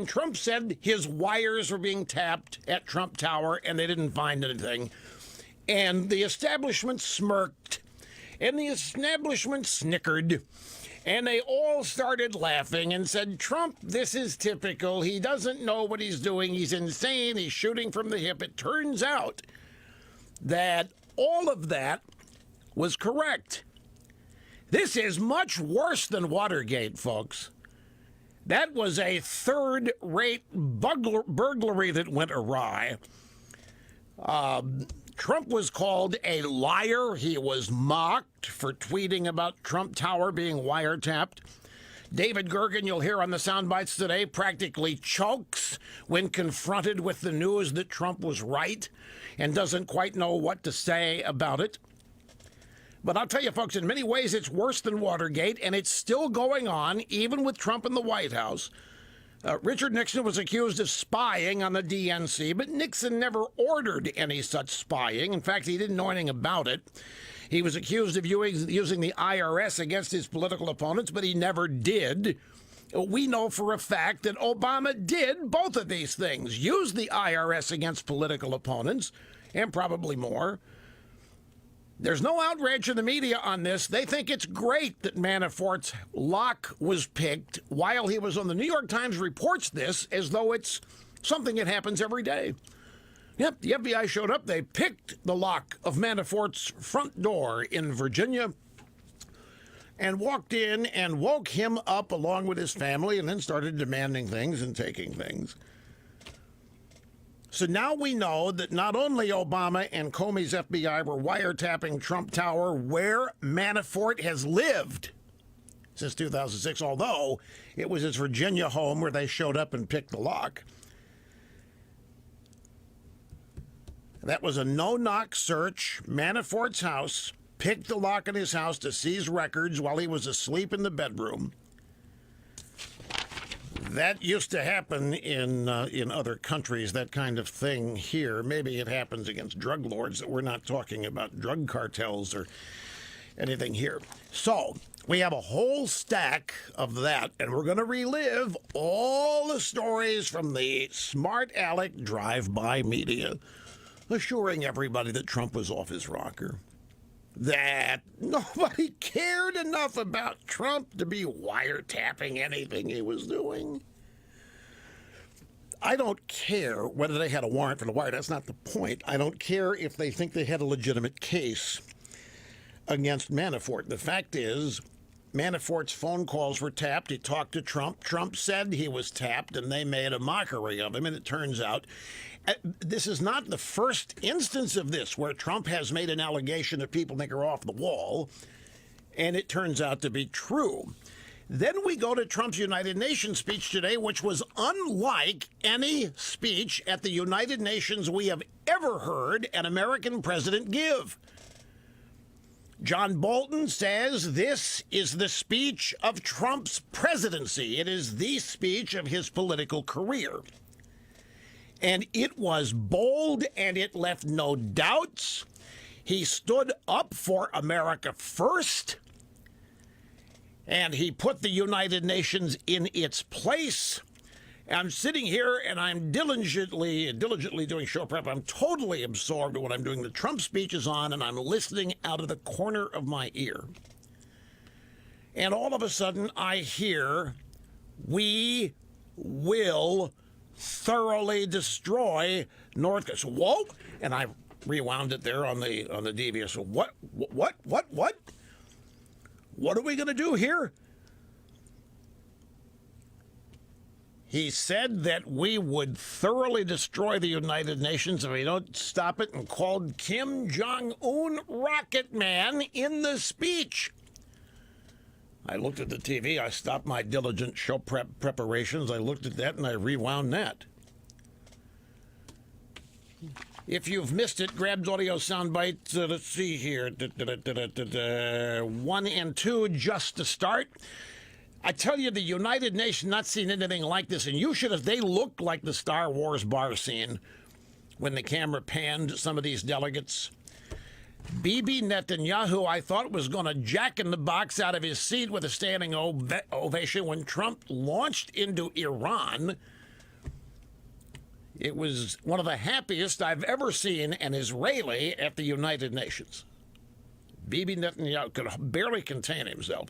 Trump said his wires were being tapped at Trump Tower and they didn't find anything. And the establishment smirked and the establishment snickered. And they all started laughing and said, Trump, this is typical. He doesn't know what he's doing. He's insane. He's shooting from the hip. It turns out that all of that was correct. This is much worse than Watergate, folks. That was a third-rate burglary that went awry. Trump was called a liar. He was mocked for tweeting about Trump Tower being wiretapped. David Gergen, you'll hear on the sound bites today, practically chokes when confronted with the news that Trump was right and doesn't quite know what to say about it. But I'll tell you, folks, in many ways, it's worse than Watergate, and it's still going on, even with Trump in the White House. Richard Nixon was accused of spying on the DNC, but Nixon never ordered any such spying. In fact, he didn't know anything about it. He was accused of using the IRS against his political opponents, but he never did. We know for a fact that Obama did both of these things, use the IRS against political opponents, and probably more. There's no outrage in the media on this. They think it's great that Manafort's lock was picked while he was on. The New York Times reports this as though it's something that happens every day. Yep, the FBI showed up. They picked the lock of Manafort's front door in Virginia and walked in and woke him up along with his family and then started demanding things and taking things. So now we know that not only Obama and Comey's FBI were wiretapping Trump Tower, where Manafort has lived since 2006, although it was his Virginia home where they showed up and picked the lock. That was a no-knock search. Manafort's house, picked the lock in his house to seize records while he was asleep in the bedroom. That used to happen in other countries, that kind of thing here. Maybe it happens against drug lords. That we're not talking about drug cartels or anything here. So we have a whole stack of that, and we're going to relive all the stories from the smart aleck drive-by media, assuring everybody that Trump was off his rocker, that nobody cared enough about Trump to be wiretapping anything he was doing. I don't care whether they had a warrant for the wire. That's not the point. I don't care if they think they had a legitimate case against Manafort. The fact is, Manafort's phone calls were tapped. He talked to Trump. Trump said he was tapped, and they made a mockery of him. And it turns out this is not the first instance of this where Trump has made an allegation that people think are off the wall, and it turns out to be true. Then we go to Trump's United Nations speech today, which was unlike any speech at the United Nations we have ever heard an American president give. John Bolton says this is the speech of Trump's presidency. It is the speech of his political career. And it was bold, and it left no doubts. He stood up for America first, and he put the United Nations in its place. I'm sitting here, and I'm diligently doing show prep. I'm totally absorbed in what I'm doing. The Trump speech is on, and I'm listening out of the corner of my ear. And all of a sudden, I hear, "We will thoroughly destroy North Korea." So, whoa! And I rewound it there on the DVR. So, what? What are we going to do here? He said that we would thoroughly destroy the United Nations if we don't stop it, and called Kim Jong-un Rocket Man in the speech. I looked at the TV. I stopped my diligent show preparations. I looked at that, and I rewound that. If you've missed it, grab audio soundbite. Let's see here. 1 and 2 just to start. I tell you, the United Nations not seen anything like this, and you should have. They looked like the Star Wars bar scene when the camera panned some of these delegates. Bibi Netanyahu, I thought, was going to jack in the box out of his seat with a standing ovation when Trump launched into Iran It was one of the happiest I've ever seen an Israeli at the United Nations. Bibi Netanyahu could barely contain himself.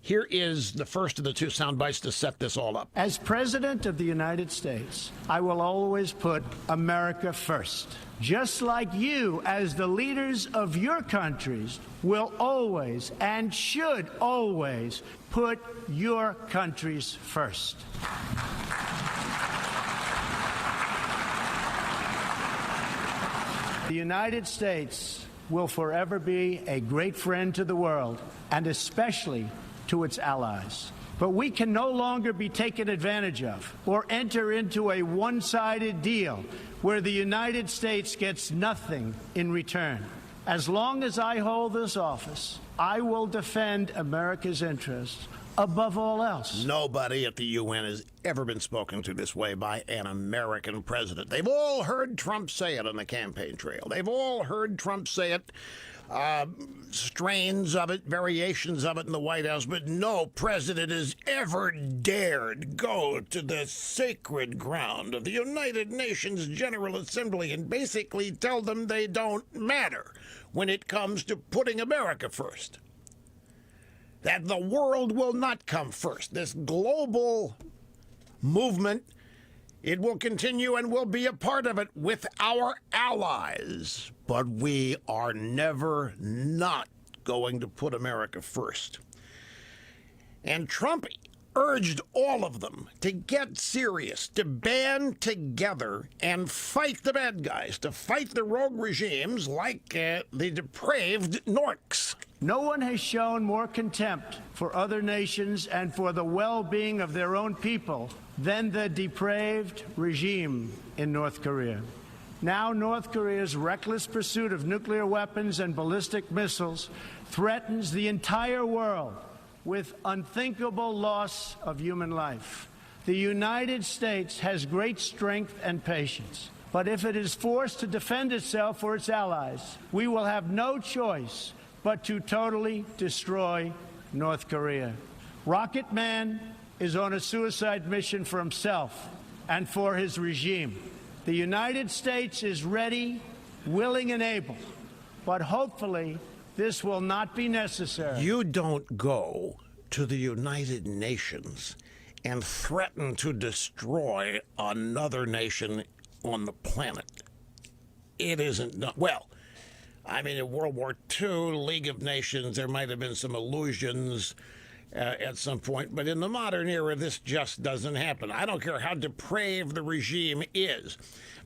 Here is the first of the two sound bites to set this all up. As President of the United States, I will always put America first. Just like you, as the leaders of your countries, will always and should always put your countries first. The United States will forever be a great friend to the world, and especially to its allies. But we can no longer be taken advantage of or enter into a one-sided deal where the United States gets nothing in return. As long as I hold this office, I will defend America's interests above all else. Nobody at the UN has ever been spoken to this way by an American president. They've all heard Trump say it on the campaign trail. They've all heard Trump say it, strains of it, variations of it in the White House, but no president has ever dared go to the sacred ground of the United Nations General Assembly and basically tell them they don't matter when it comes to putting America first. That the world will not come first. This global movement, it will continue and we'll be a part of it with our allies. But we are never not going to put America first. And Trump urged all of them to get serious, to band together and fight the bad guys, to fight the rogue regimes like the depraved Norks. No one has shown more contempt for other nations and for the well-being of their own people than the depraved regime in North Korea. Now, North Korea's reckless pursuit of nuclear weapons and ballistic missiles threatens the entire world with unthinkable loss of human life. The United States has great strength and patience, but if it is forced to defend itself or its allies, we will have no choice but to totally destroy North Korea. Rocket Man is on a suicide mission for himself and for his regime. The United States is ready, willing, and able, but hopefully this will not be necessary. You don't go to the United Nations and threaten to destroy another nation on the planet. It isn't done. Well, I mean, in World War II, League of Nations, there might have been some illusions at some point, but in the modern era, this just doesn't happen. I don't care how depraved the regime is,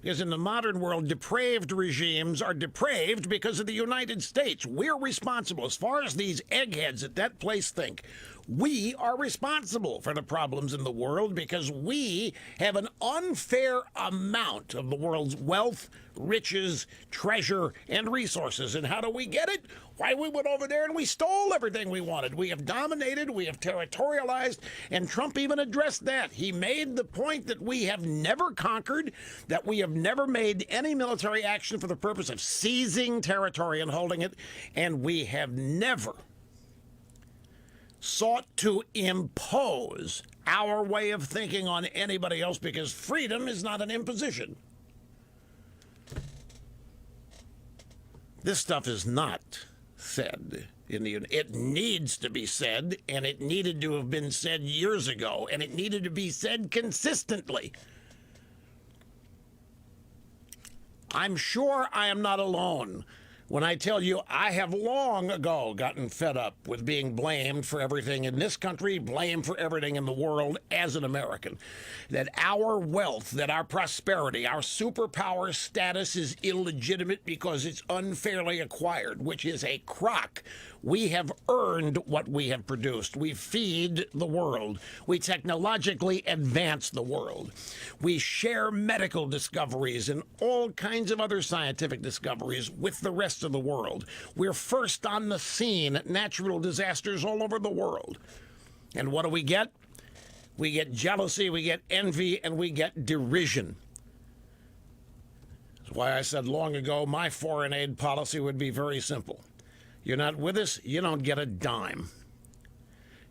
because in the modern world, depraved regimes are depraved because of the United States. We're responsible. As far as these eggheads at that place think, we are responsible for the problems in the world because we have an unfair amount of the world's wealth, riches, treasure, and resources. And how do we get it? Why, we went over there and we stole everything we wanted. We have dominated, we have territorialized, and Trump even addressed that. He made the point that we have never conquered, that we have never made any military action for the purpose of seizing territory and holding it, and we have never sought to impose our way of thinking on anybody else, because freedom is not an imposition. This stuff is not said in the it needs to be said, and it needed to have been said years ago, and it needed to be said consistently. I'm sure I am not alone when I tell you I have long ago gotten fed up with being blamed for everything in this country, blamed for everything in the world as an American. That our wealth, that our prosperity, our superpower status is illegitimate because it's unfairly acquired, which is a crock. We have earned what we have produced. We feed the world. We technologically advance the world. We share medical discoveries and all kinds of other scientific discoveries with the rest of the world. We're first on the scene at natural disasters all over the world. And what do we get? We get jealousy, we get envy, and we get derision. That's why I said long ago my foreign aid policy would be very simple. You're not with us, you don't get a dime.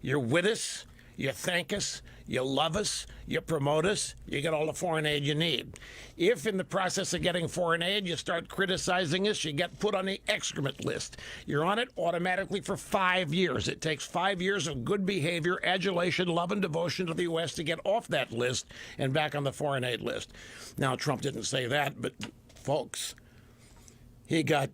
You're with us, you thank us, you love us, you promote us, you get all the foreign aid you need. If in the process of getting foreign aid you start criticizing us, you get put on the excrement list. You're on it automatically for 5 years. It takes 5 years of good behavior, adulation, love, and devotion to the U.S. to get off that list and back on the foreign aid list. Now, Trump didn't say that, but folks, he got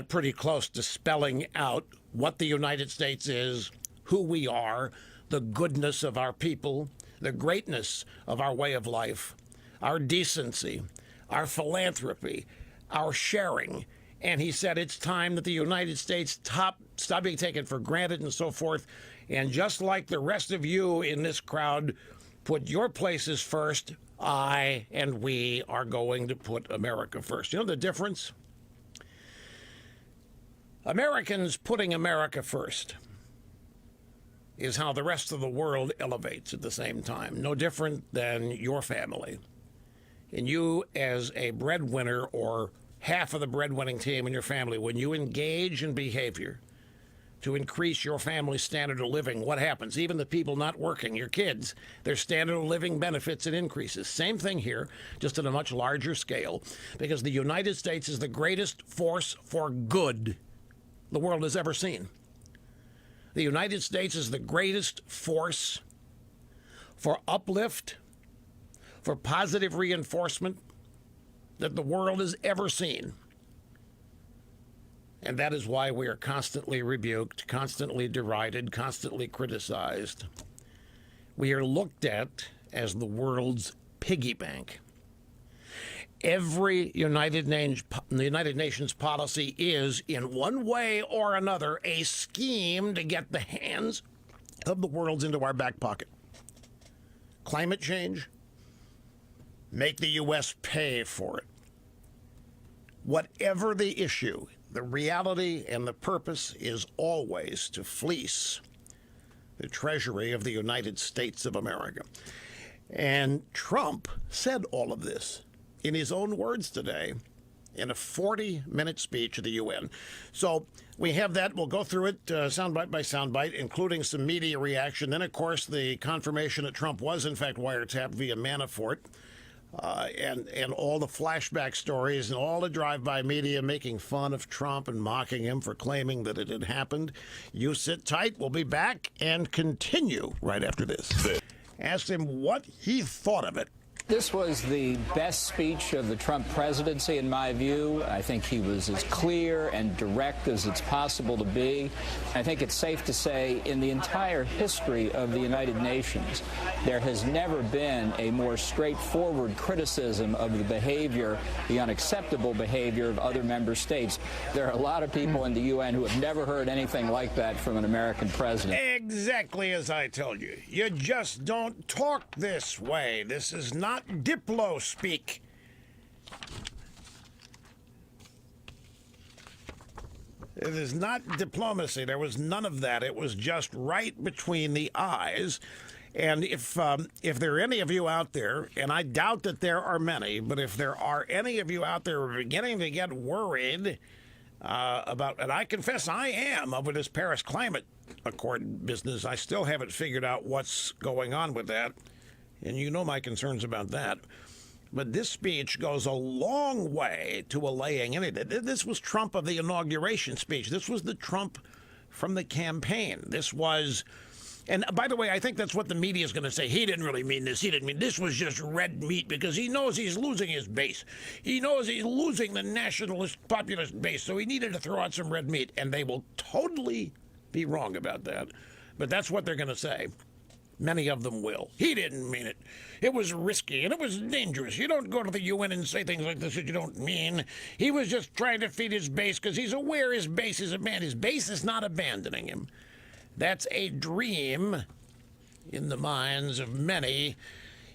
pretty close to spelling out what the United States is, who we are, the goodness of our people, the greatness of our way of life, our decency, our philanthropy, our sharing. And he said it's time that the United States stop being taken for granted and so forth. And just like the rest of you in this crowd, put your places first. I and we are going to put America first. You know the difference? Americans putting America first is how the rest of the world elevates at the same time. No different than your family. And you, as a breadwinner or half of the breadwinning team in your family, when you engage in behavior to increase your family's standard of living, what happens? Even the people not working, your kids, their standard of living benefits and increases. Same thing here, just at a much larger scale, because the United States is the greatest force for good the world has ever seen. The United States is the greatest force for uplift, for positive reinforcement that the world has ever seen. And that is why we are constantly rebuked, constantly derided, constantly criticized. We are looked at as the world's piggy bank. Every United Nations policy is, in one way or another, a scheme to get the hands of the world into our back pocket. Climate change, make the U.S. pay for it. Whatever the issue, the reality and the purpose is always to fleece the treasury of the United States of America. And Trump said all of this in his own words today in a 40-minute speech at the UN. So we have that. We'll go through it soundbite by soundbite, including some media reaction. Then, of course, the confirmation that Trump was, in fact, wiretapped via Manafort, and all the flashback stories and all the drive-by media making fun of Trump and mocking him for claiming that it had happened. You sit tight. We'll be back and continue right after this. Asked him what he thought of it. This was the best speech of the Trump presidency, in my view. I think he was as clear and direct as it's possible to be. I think it's safe to say in the entire history of the United Nations, there has never been a more straightforward criticism of the behavior, the unacceptable behavior of other member states. There are a lot of people in the UN who have never heard anything like that from an American president. Exactly as I told you. You just don't talk this way. This is not Diplo speak. It is not diplomacy. There was none of that. It was just right between the eyes. And if there are any of you out there, and I doubt that there are many, but if there are any of you out there who are beginning to get worried about, and I confess I am, over this Paris Climate Accord business, I still haven't figured out what's going on with that. And you know my concerns about that. But this speech goes a long way to allaying anything. This was Trump of the inauguration speech. This was the Trump from the campaign. This was, and by the way, I think that's what the media is going to say. He didn't really mean this. He didn't mean this. Was just red meat because he knows he's losing his base. He knows he's losing the nationalist populist base. So he needed to throw out some red meat. And they will totally be wrong about that. But that's what they're going to say. Many of them will. He didn't mean it. It was risky and it was dangerous. You don't go to the UN and say things like this that you don't mean. He was just trying to feed his base because he's aware his base is abandoned. His base is not abandoning him. That's a dream in the minds of many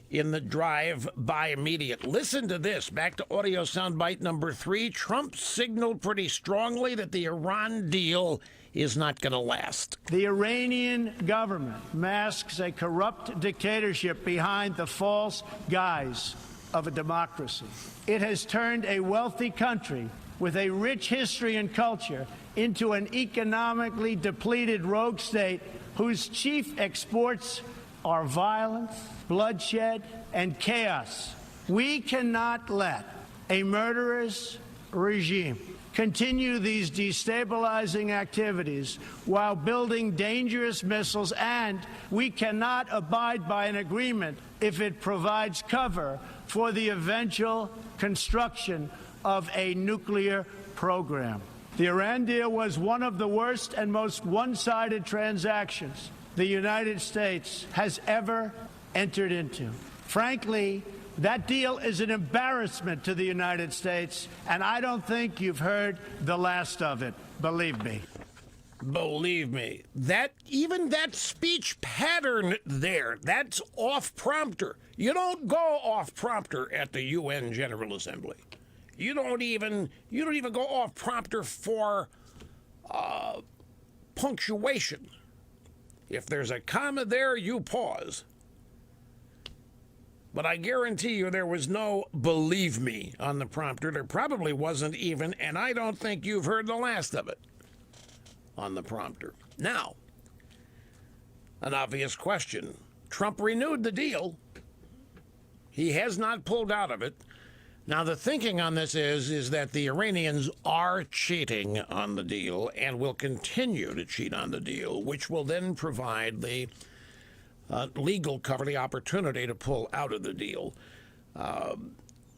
in the drive-by media. Listen to this. Back to audio soundbite number 3. Trump signaled pretty strongly that the Iran deal is not going to last. The Iranian government masks a corrupt dictatorship behind the false guise of a democracy. It has turned a wealthy country with a rich history and culture into an economically depleted rogue state whose chief exports are violence, bloodshed, and chaos. We cannot let a murderous regime continue these destabilizing activities while building dangerous missiles, and we cannot abide by an agreement if it provides cover for the eventual construction of a nuclear program. The Iran deal was one of the worst and most one-sided transactions the United States has ever entered into. Frankly, that deal is an embarrassment to the United States, and I don't think you've heard the last of it. Believe me. Believe me, even that speech pattern there, that's off-prompter. You don't go off-prompter at the UN General Assembly. You don't even go off-prompter for punctuation. If there's a comma there, you pause. But I guarantee you there was no "believe me" on the prompter. There probably wasn't even, and I don't think you've heard the last of it on the prompter. Now, an obvious question. Trump renewed the deal. He has not pulled out of it. Now, the thinking on this is that the Iranians are cheating on the deal and will continue to cheat on the deal, which will then provide the legal cover, the opportunity to pull out of the deal.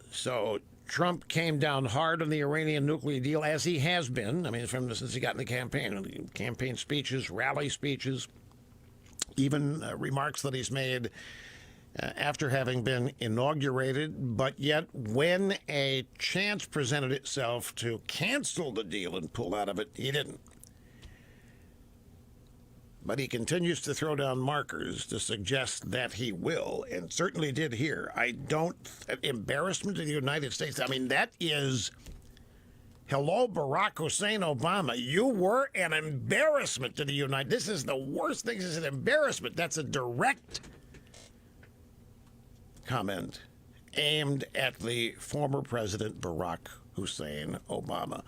So Trump came down hard on the Iranian nuclear deal, as he has been. I mean, since he got in the campaign speeches, rally speeches, even remarks that he's made after having been inaugurated. But yet, when a chance presented itself to cancel the deal and pull out of it, he didn't. But he continues to throw down markers to suggest that he will, and certainly did here. Embarrassment to the United States. I mean, that is, hello, Barack Hussein Obama. You were an embarrassment to the United States. This is the worst thing. This is an embarrassment. That's a direct comment aimed at the former President Barack Hussein Obama.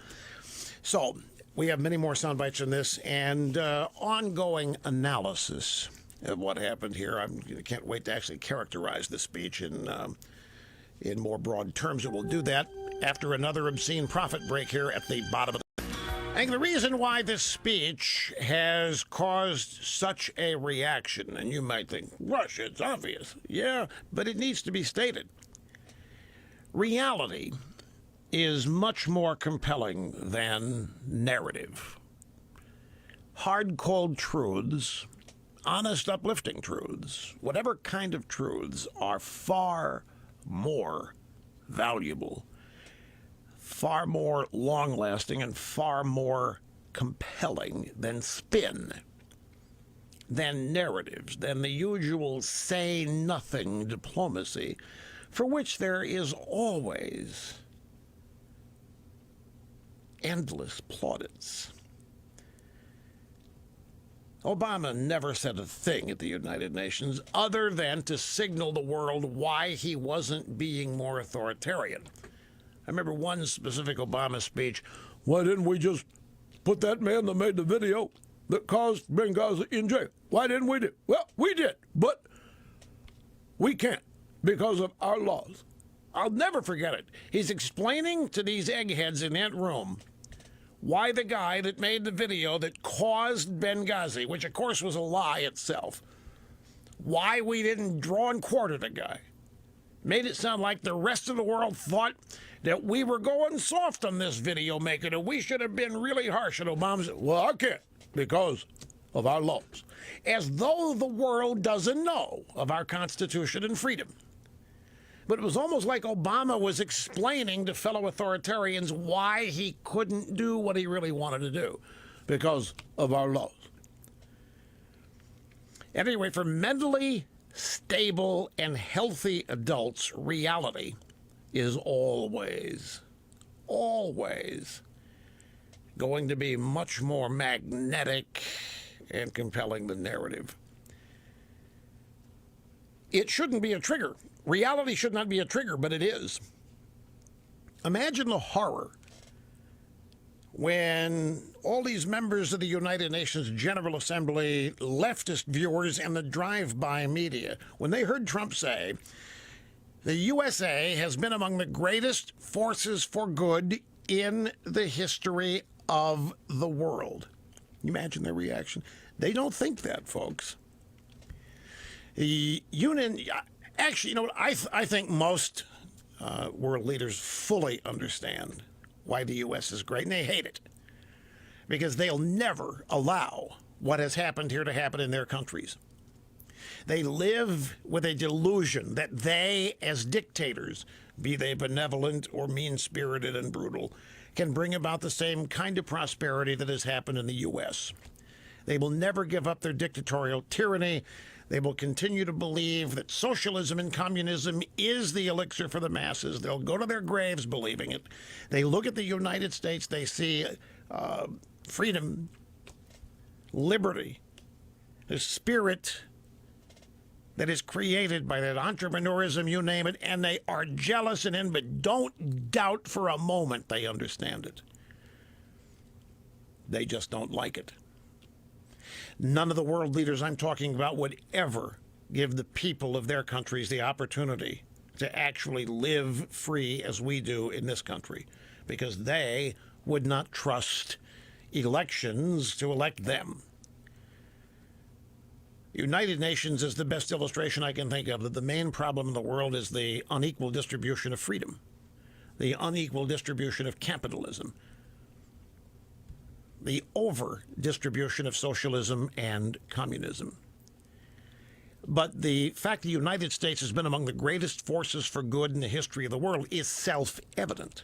So, we have many more sound bites on this and ongoing analysis of what happened here. I can't wait to actually characterize the speech in more broad terms. And we'll do that after another obscene profit break here at the bottom of the... And the reason why this speech has caused such a reaction, and you might think, Rush, it's obvious. Yeah, but it needs to be stated. Reality is much more compelling than narrative. Hard, cold truths, honest, uplifting truths, whatever kind of truths, are far more valuable, far more long-lasting, and far more compelling than spin, than narratives, than the usual say-nothing diplomacy, for which there is always endless plaudits. Obama never said a thing at the United Nations other than to signal the world why he wasn't being more authoritarian. I remember one specific Obama speech. Why didn't we just put that man that made the video that caused Benghazi in jail? Why didn't we do? Well, we did, but we can't because of our laws. I'll never forget it. He's explaining to these eggheads in that room why the guy that made the video that caused Benghazi, which of course was a lie itself, why we didn't draw and quarter the guy. Made it sound like the rest of the world thought that we were going soft on this video maker, and we should have been really harsh. And Obama said, well, I can't because of our laws. As though the world doesn't know of our Constitution and freedom. But it was almost like Obama was explaining to fellow authoritarians why he couldn't do what he really wanted to do because of our laws. Anyway, for mentally stable and healthy adults, reality is always going to be much more magnetic and compelling than narrative. It shouldn't be a trigger. Reality should not be a trigger, but it is. Imagine the horror when all these members of the United Nations General Assembly, leftist viewers, and the drive-by media, when they heard Trump say, the USA has been among the greatest forces for good in the history of the world. Can you imagine their reaction? They don't think that, folks. The union, actually, you know what? I think most world leaders fully understand why the U.S. is great, and they hate it because they'll never allow what has happened here to happen in their countries. They live with a delusion that they, as dictators, be they benevolent or mean-spirited and brutal, can bring about the same kind of prosperity that has happened in the U.S. They will never give up their dictatorial tyranny. They will continue to believe that socialism and communism is the elixir for the masses. They'll go to their graves believing it. They look at the United States, they see freedom, liberty, the spirit that is created by that entrepreneurism, you name it, and they are jealous and envious. But don't doubt for a moment they understand it. They just don't like it. None of the world leaders I'm talking about would ever give the people of their countries the opportunity to actually live free as we do in this country, because they would not trust elections to elect them. United Nations is the best illustration I can think of that the main problem in the world is the unequal distribution of freedom, the unequal distribution of capitalism, the over-distribution of socialism and communism. But the fact the United States has been among the greatest forces for good in the history of the world is self-evident.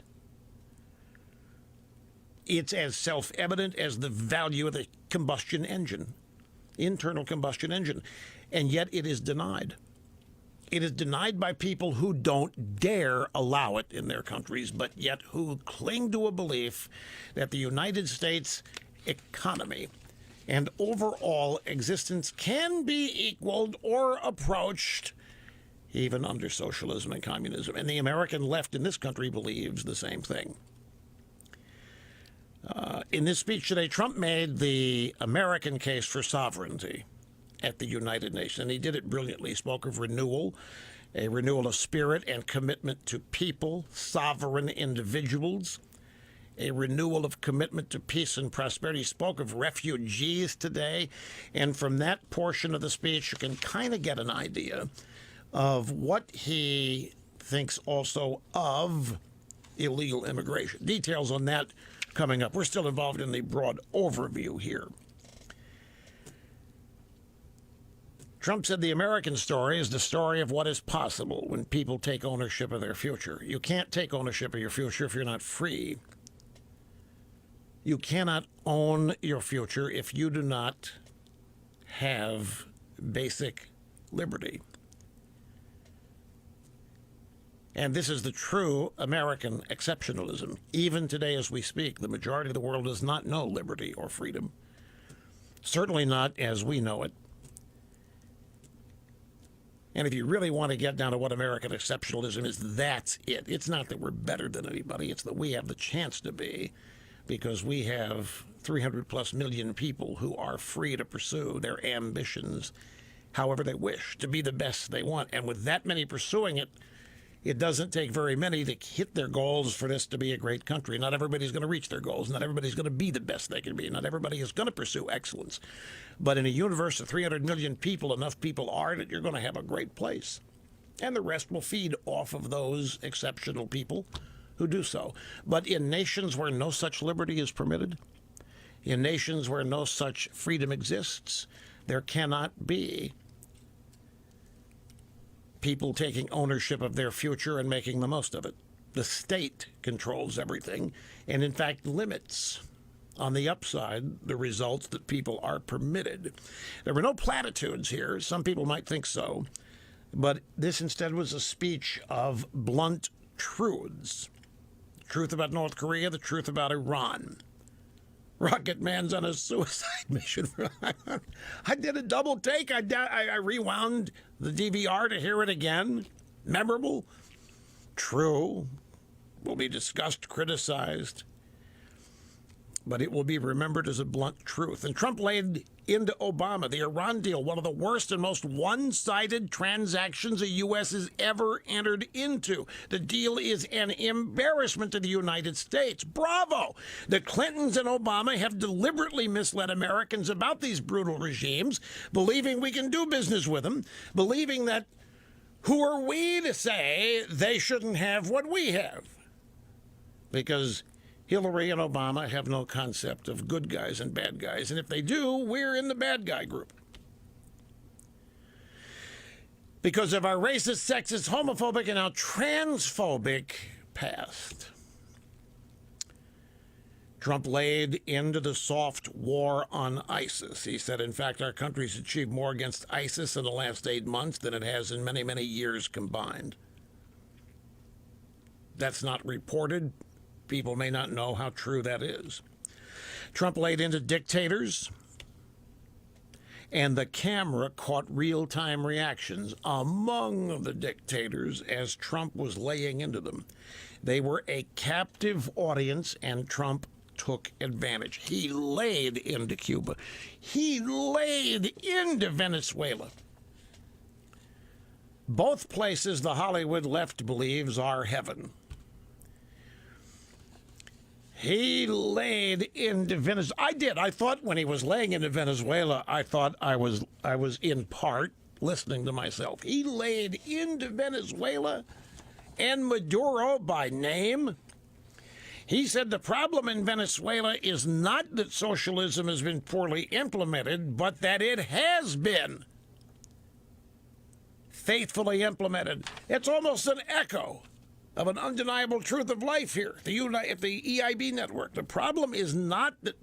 It's as self-evident as the value of the combustion engine, internal combustion engine, and yet it is denied. It is denied by people who don't dare allow it in their countries, but yet who cling to a belief that the United States economy and overall existence can be equaled or approached even under socialism and communism. And the American left in this country believes the same thing. In this speech today, Trump made the American case for sovereignty at the United Nations, and he did it brilliantly. He spoke of renewal, a renewal of spirit and commitment to people, sovereign individuals, a renewal of commitment to peace and prosperity. He spoke of refugees today, and from that portion of the speech, you can kind of get an idea of what he thinks also of illegal immigration. Details on that coming up. We're still involved in the broad overview here. Trump said the American story is the story of what is possible when people take ownership of their future. You can't take ownership of your future if you're not free. You cannot own your future if you do not have basic liberty. And this is the true American exceptionalism. Even today as we speak, the majority of the world does not know liberty or freedom. Certainly not as we know it. And if you really want to get down to what American exceptionalism is, that's it. It's not that we're better than anybody. It's that we have the chance to be, because we have 300+ million people who are free to pursue their ambitions however they wish, to be the best they want. And with that many pursuing it, it doesn't take very many to hit their goals for this to be a great country. Not everybody's going to reach their goals. Not everybody's going to be the best they can be. Not everybody is going to pursue excellence. But in a universe of 300 million people, enough people are that you're going to have a great place. And the rest will feed off of those exceptional people who do so. But in nations where no such liberty is permitted, in nations where no such freedom exists, there cannot be people taking ownership of their future and making the most of it. The state controls everything and, in fact, limits, on the upside, the results that people are permitted. There were no platitudes here. Some people might think so. But this instead was a speech of blunt truths. The truth about North Korea, the truth about Iran. Rocket Man's on a suicide mission. I did a double take. I rewound the DVR to hear it again. Memorable. True. Will be discussed, criticized. but it will be remembered as a blunt truth. And Trump laid into Obama the Iran deal, one of the worst and most one-sided transactions the U.S. has ever entered into. The deal is an embarrassment to the United States. Bravo! The Clintons and Obama have deliberately misled Americans about these brutal regimes, believing we can do business with them, believing that who are we to say they shouldn't have what we have? Because Hillary and Obama have no concept of good guys and bad guys, and if they do, we're in the bad guy group. Because of our racist, sexist, homophobic, and now transphobic past. Trump laid into the soft war on ISIS. He said, in fact, our country's achieved more against ISIS in the last 8 months than it has in many, many years combined. That's not reported. People may not know how true that is. Trump laid into dictators, and the camera caught real-time reactions among the dictators as Trump was laying into them. They were a captive audience, and Trump took advantage. He laid into Cuba. He laid into Venezuela. Both places the Hollywood left believes are heaven. He laid into Venezuela. I did. I thought when he was laying into Venezuela, I thought I was in part listening to myself. He laid into Venezuela and Maduro by name. He said the problem in Venezuela is not that socialism has been poorly implemented, but that it has been faithfully implemented. It's almost an echo of an undeniable truth of life here at the EIB network. The problem is not that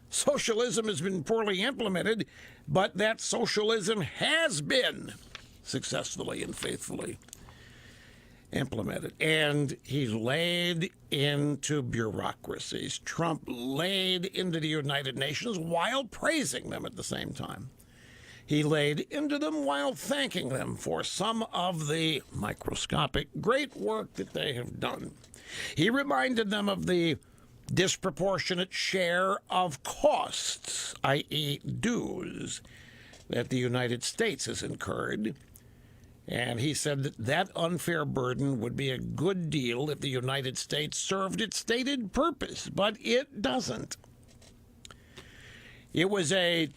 socialism has been poorly implemented, but that socialism has been successfully and faithfully implemented. And he laid into bureaucracies. Trump laid into the United Nations while praising them at the same time. He laid into them while thanking them for some of the microscopic great work that they have done. He reminded them of the disproportionate share of costs, i.e. dues, that the United States has incurred. And he said that that unfair burden would be a good deal if the United States served its stated purpose, but it doesn't. It was a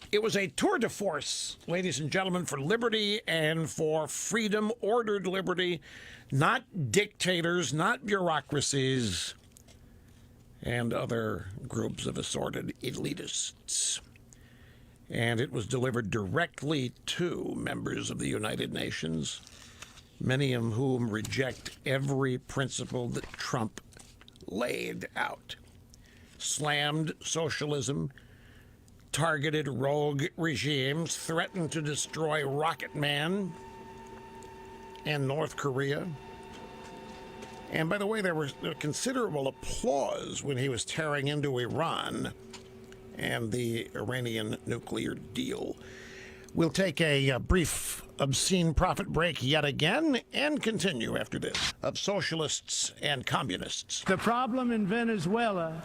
tour de force, ladies and gentlemen, for liberty and for freedom, ordered liberty, not dictators, not bureaucracies, and other groups of assorted elitists. And it was delivered directly to members of the United Nations, many of whom reject every principle that Trump laid out. Slammed socialism, targeted rogue regimes, threatened to destroy Rocket Man and North Korea. And by the way, there was considerable applause when he was tearing into Iran and the Iranian nuclear deal. We'll take a brief obscene profit break yet again and continue after this of socialists and communists. The problem in Venezuela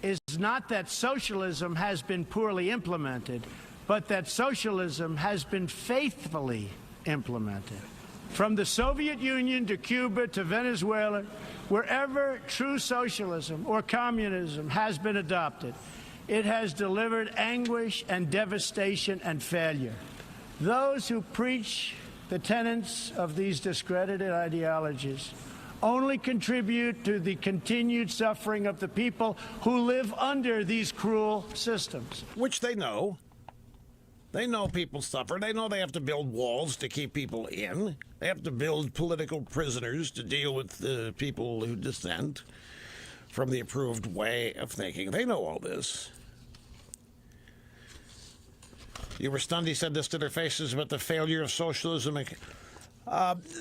is not that socialism has been poorly implemented, but that socialism has been faithfully implemented. From the Soviet Union to Cuba to Venezuela, wherever true socialism or communism has been adopted, it has delivered anguish and devastation and failure. Those who preach the tenets of these discredited ideologies only contribute to the continued suffering of the people who live under these cruel systems. Which they know. They know people suffer. They know they have to build walls to keep people in. They have to build political prisoners to deal with the people who dissent from the approved way of thinking. They know all this. You were stunned, he said this to their faces, about the failure of socialism.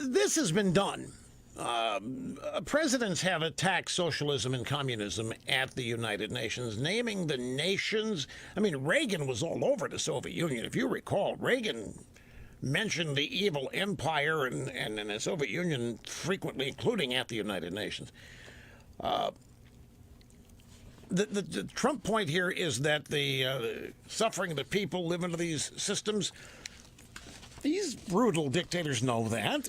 This has been done. Presidents have attacked socialism and communism at the United Nations, naming the nations. I mean, Reagan was all over the Soviet Union. If you recall, Reagan mentioned the evil empire and the Soviet Union frequently, including at the United Nations. the Trump point here is that the suffering of the people live under these systems. These brutal dictators know that.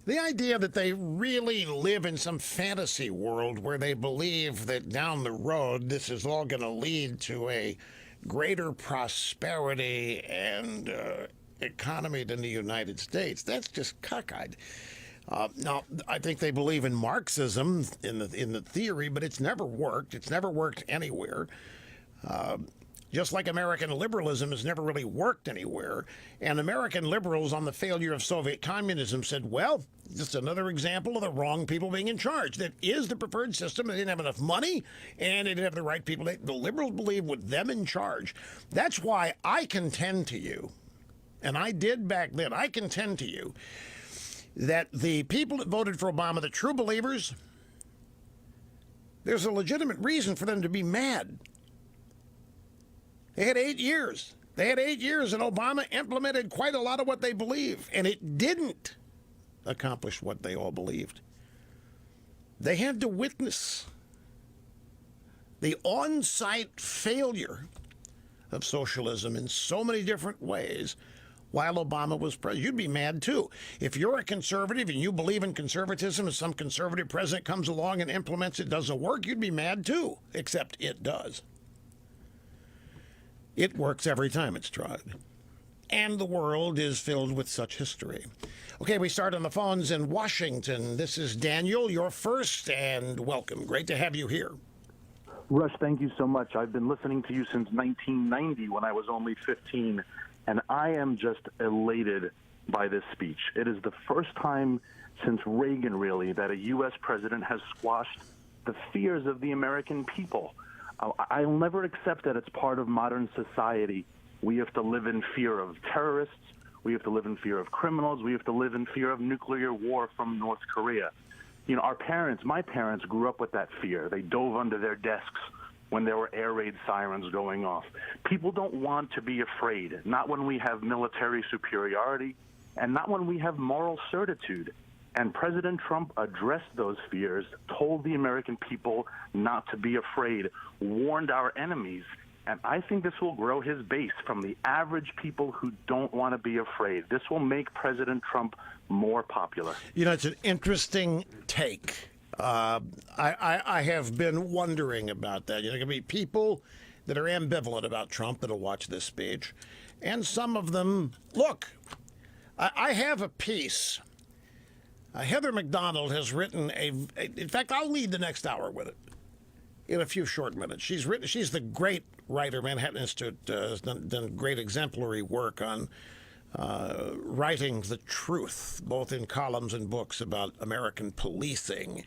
The idea that they really live in some fantasy world where they believe that down the road this is all going to lead to a greater prosperity and economy than the United States, that's just cockeyed. Now, I think they believe in Marxism in the theory, but it's never worked. It's never worked anywhere. Just like American liberalism has never really worked anywhere. And American liberals on the failure of Soviet communism said, well, just another example of the wrong people being in charge. That is the preferred system. They didn't have enough money, and they didn't have the right people. The liberals believe with them in charge. That's why I contend to you, and I did back then, I contend to you that the people that voted for Obama, the true believers, there's a legitimate reason for them to be mad. They had 8 years. They had 8 years, and Obama implemented quite a lot of what they believe, and it didn't accomplish what they all believed. They had to witness the on-site failure of socialism in so many different ways while Obama was president. You'd be mad, too. If you're a conservative and you believe in conservatism and some conservative president comes along and implements it, doesn't work, you'd be mad, too, except it does. It works every time it's tried. And the world is filled with such history. Okay, we start on the phones in Washington. This is Daniel. You're first, and welcome. Great to have you here. Rush, thank you so much. I've been listening to you since 1990 when I was only 15, and I am just elated by this speech. It is the first time since Reagan, really, that a U.S. president has squashed the fears of the American people. I'll never accept that it's part of modern society. We have to live in fear of terrorists. We have to live in fear of criminals. We have to live in fear of nuclear war from North Korea. You know, my parents grew up with that fear. They dove under their desks when there were air raid sirens going off. People don't want to be afraid, not when we have military superiority and not when we have moral certitude. And President Trump addressed those fears, told the American people not to be afraid, warned our enemies. And I think this will grow his base from the average people who don't want to be afraid. This will make President Trump more popular. You know, it's an interesting take. I have been wondering about that. You know, there can be people that are ambivalent about Trump that'll watch this speech. And some of them, look, I have a piece. Heather McDonald has written in fact, I'll lead the next hour with it in a few short minutes. She's the great writer. Manhattan Institute has done great exemplary work on writing the truth, both in columns and books about American policing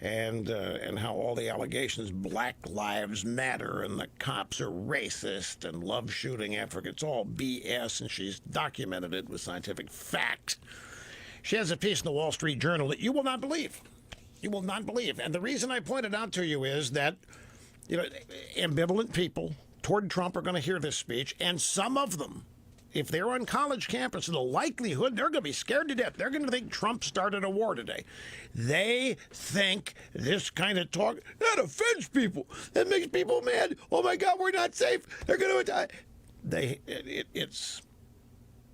and how all the allegations, Black Lives Matter and the cops are racist and love shooting Africa. It's all BS, and she's documented it with scientific fact. She has a piece in the Wall Street Journal that you will not believe. You will not believe. And the reason I pointed out to you is that, you know, ambivalent people toward Trump are going to hear this speech, and some of them, if they're on college campus, the likelihood they're going to be scared to death. They're going to think Trump started a war today. They think this kind of talk, that offends people. That makes people mad. Oh, my God, we're not safe. They're going to die. It's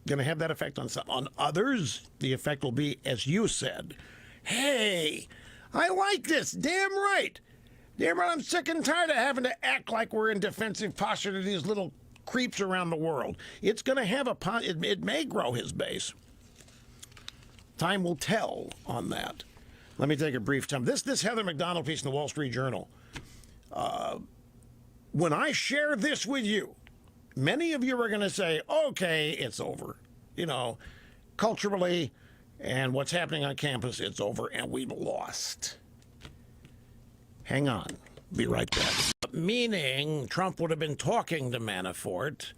going to have that effect on some. On others, the effect will be, as you said, hey, I like this. Damn right. Damn right, I'm sick and tired of having to act like we're in defensive posture to these little creeps around the world. It's going to have it may grow his base. Time will tell on that. Let me take a brief time. This Heather McDonald piece in the Wall Street Journal. When I share this with you, many of you are going to say, okay, it's over. You know, culturally and what's happening on campus, it's over and we've lost. Hang on. Be right back. Meaning Trump would have been talking to Manafort,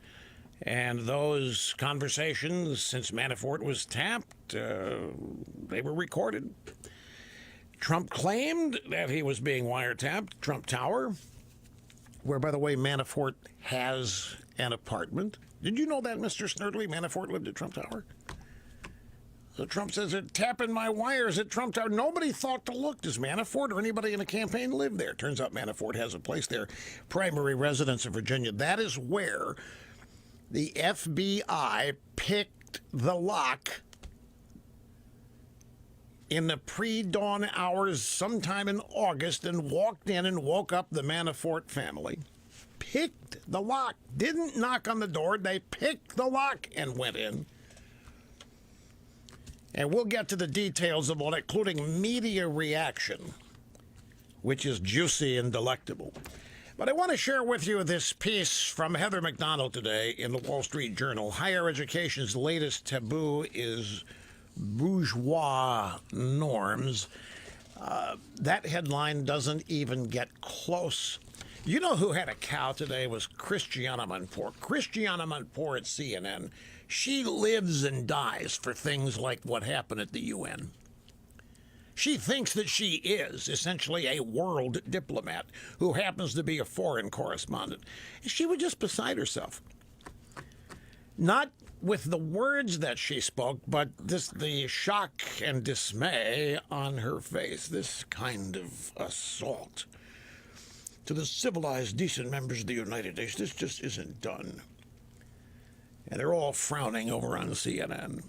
and those conversations, since Manafort was tapped, they were recorded. Trump claimed that he was being wiretapped, Trump Tower, where, by the way, Manafort has an apartment. Did you know that, Mr. Snerdley? Manafort lived at Trump Tower? Trump says they're tapping my wires at Trump Tower. Nobody thought to look. Does Manafort or anybody in the campaign live there? Turns out Manafort has a place there, primary residence in Virginia. That is where the FBI picked the lock in the pre-dawn hours sometime in August and walked in and woke up the Manafort family. Picked the lock. Didn't knock on the door. They picked the lock and went in. And we'll get to the details of all that, including media reaction, which is juicy and delectable. But I want to share with you this piece from Heather McDonald today in the Wall Street Journal. Higher education's latest taboo is bourgeois norms. That headline doesn't even get close. You know who had a cow today was Christiana Manafort. Christiana Manafort at CNN. She lives and dies for things like what happened at the UN. She thinks that she is essentially a world diplomat who happens to be a foreign correspondent. She was just beside herself. Not with the words that she spoke, but the shock and dismay on her face, this kind of assault to the civilized, decent members of the United Nations. This just isn't done. And they're all frowning over on CNN.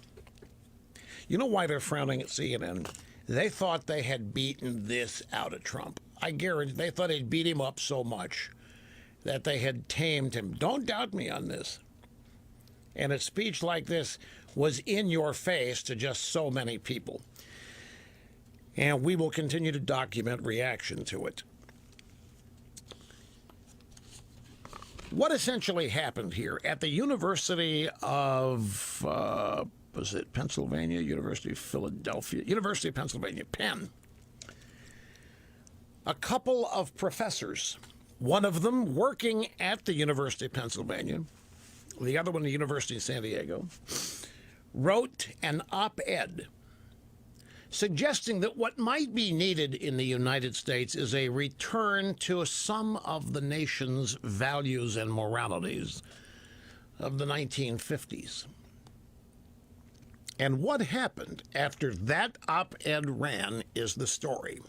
You know why they're frowning at CNN? They thought they had beaten this out of Trump. I guarantee they thought they'd beat him up so much that they had tamed him. Don't doubt me on this. And a speech like this was in your face to just so many people. And we will continue to document reaction to it. What essentially happened here at the University of, was it Pennsylvania, University of Philadelphia, University of Pennsylvania, Penn, a couple of professors, one of them working at the University of Pennsylvania, the other one at the University of San Diego, wrote an op-ed suggesting that what might be needed in the United States is a return to some of the nation's values and moralities of the 1950s. And what happened after that op-ed ran is the story.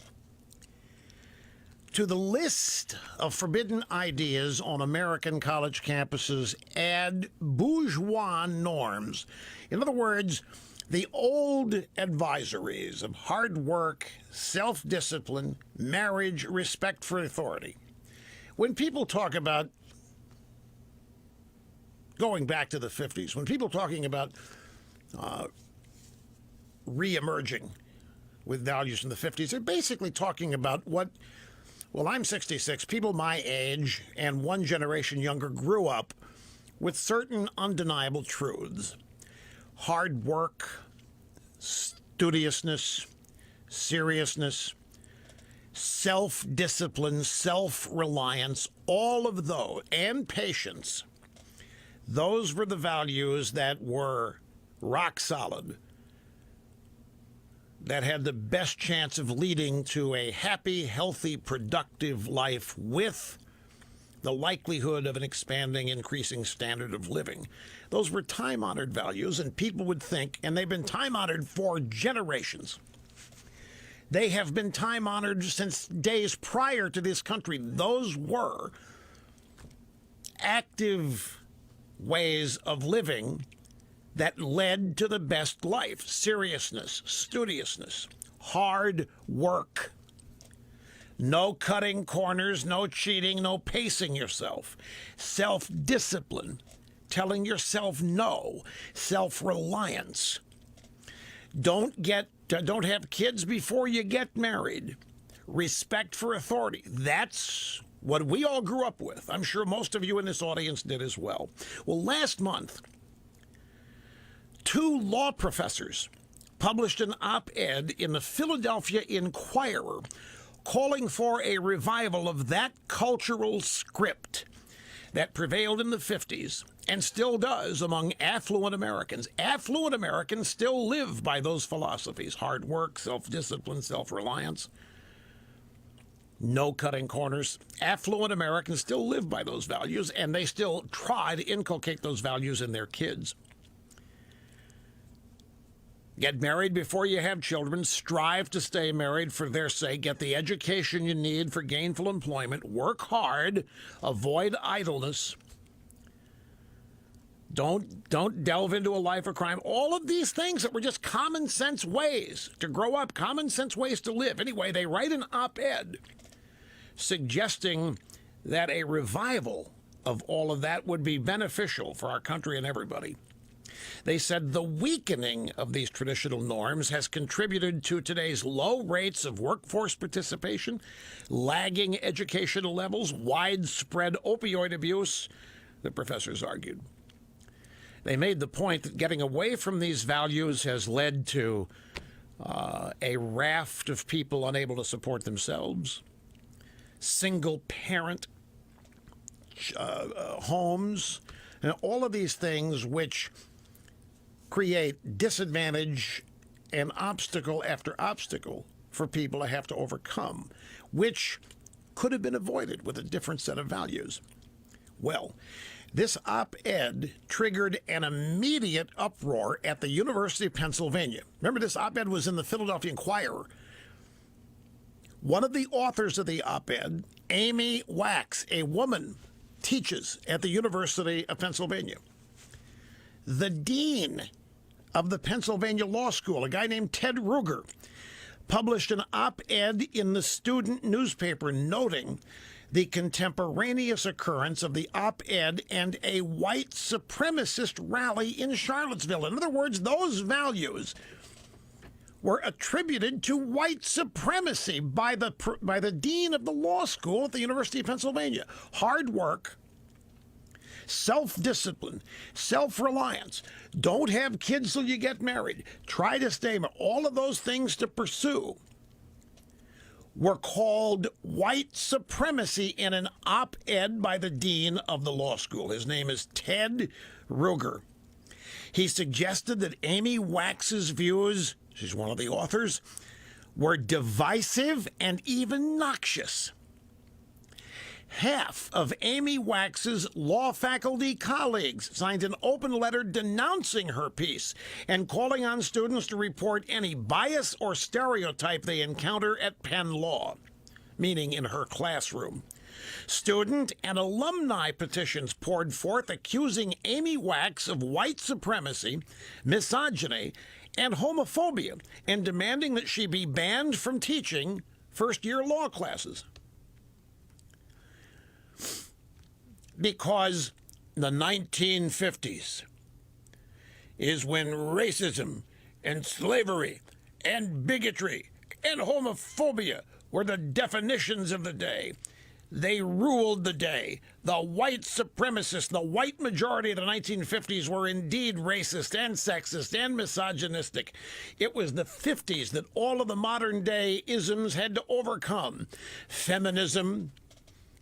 To the list of forbidden ideas on American college campuses, add bourgeois norms. In other words, the old advisories of hard work, self-discipline, marriage, respect for authority. When people talk about going back to the 50s, when people talking about re-emerging with values from the 50s, they're basically talking about what, well, I'm 66, people my age and one generation younger grew up with certain undeniable truths. Hard work, studiousness, seriousness, self-discipline, self-reliance, all of those, and patience, those were the values that were rock solid, that had the best chance of leading to a happy, healthy, productive life with the likelihood of an expanding, increasing standard of living. Those were time-honored values, and people would think, and they've been time-honored for generations. They have been time-honored since days prior to this country. Those were active ways of living that led to the best life. Seriousness, studiousness, hard work. No cutting corners, no cheating, no pacing yourself. Self-discipline, telling yourself no. Self-reliance. Don't have kids before you get married. Respect for authority. That's what we all grew up with. I'm sure most of you in this audience did as well. Well, last month, 2 law professors published an op-ed in the Philadelphia Inquirer calling for a revival of that cultural script that prevailed in the 50s and still does among affluent Americans. Affluent Americans still live by those philosophies: hard work, self-discipline, self-reliance, no cutting corners. Affluent Americans still live by those values, and they still try to inculcate those values in their kids. Get married before you have children. Strive to stay married for their sake. Get the education you need for gainful employment. Work hard. Avoid idleness. Don't delve into a life of crime. All of these things that were just common sense ways to grow up, common sense ways to live. Anyway, they write an op-ed suggesting that a revival of all of that would be beneficial for our country and everybody. They said the weakening of these traditional norms has contributed to today's low rates of workforce participation, lagging educational levels, widespread opioid abuse, the professors argued. They made the point that getting away from these values has led to a raft of people unable to support themselves, single-parent homes, and all of these things which create disadvantage and obstacle after obstacle for people to have to overcome, which could have been avoided with a different set of values. Well, this op-ed triggered an immediate uproar at the University of Pennsylvania. Remember, this op-ed was in the Philadelphia Inquirer. One of the authors of the op-ed, Amy Wax, a woman, teaches at the University of Pennsylvania. The dean of the Pennsylvania Law School, a guy named Ted Ruger, published an op-ed in the student newspaper noting the contemporaneous occurrence of the op-ed and a white supremacist rally in Charlottesville. In other words, those values were attributed to white supremacy by the dean of the law school at the University of Pennsylvania. Hard work, self-discipline, self-reliance, don't have kids till you get married, try to stay married, all of those things to pursue were called white supremacy in an op-ed by the dean of the law school. His name is Ted Ruger. He suggested that Amy Wax's views, she's one of the authors, were divisive and even noxious. Half of Amy Wax's law faculty colleagues signed an open letter denouncing her piece and calling on students to report any bias or stereotype they encounter at Penn Law, meaning in her classroom. Student and alumni petitions poured forth accusing Amy Wax of white supremacy, misogyny, and homophobia, and demanding that she be banned from teaching first-year law classes. Because the 1950s is when racism and slavery and bigotry and homophobia were the definitions of the day. They ruled the day. The white supremacists, the white majority of the 1950s were indeed racist and sexist and misogynistic. It was the 50s that all of the modern day isms had to overcome. Feminism,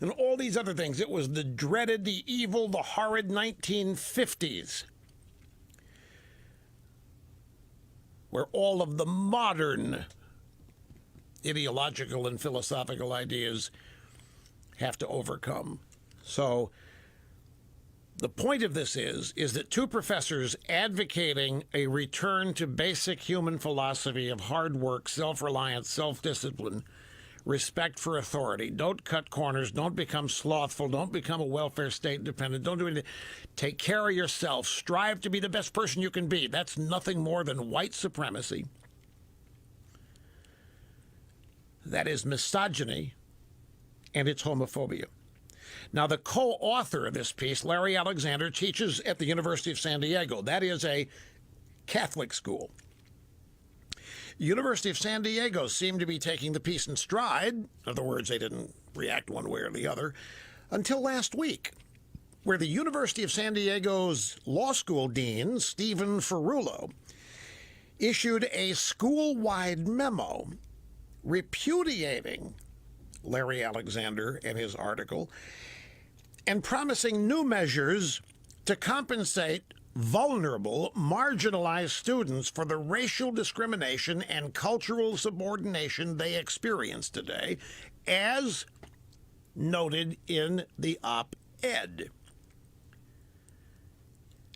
and all these other things. It was the dreaded, the evil, the horrid 1950s, where all of the modern ideological and philosophical ideas have to overcome. So the point of this is that two professors advocating a return to basic human philosophy of hard work, self-reliance, self-discipline, respect for authority. Don't cut corners. Don't become slothful. Don't become a welfare state dependent. Don't do anything. Take care of yourself. Strive to be the best person you can be. That's nothing more than white supremacy. That is misogyny, and it's homophobia. Now, the co-author of this piece, Larry Alexander, teaches at the University of San Diego. That is a Catholic school. University of San Diego seemed to be taking the piece in stride. In other words, they didn't react one way or the other until last week, where the University of San Diego's law school dean, Stephen Ferrulo, issued a school-wide memo repudiating Larry Alexander and his article and promising new measures to compensate vulnerable, marginalized students for the racial discrimination and cultural subordination they experience today, as noted in the op-ed.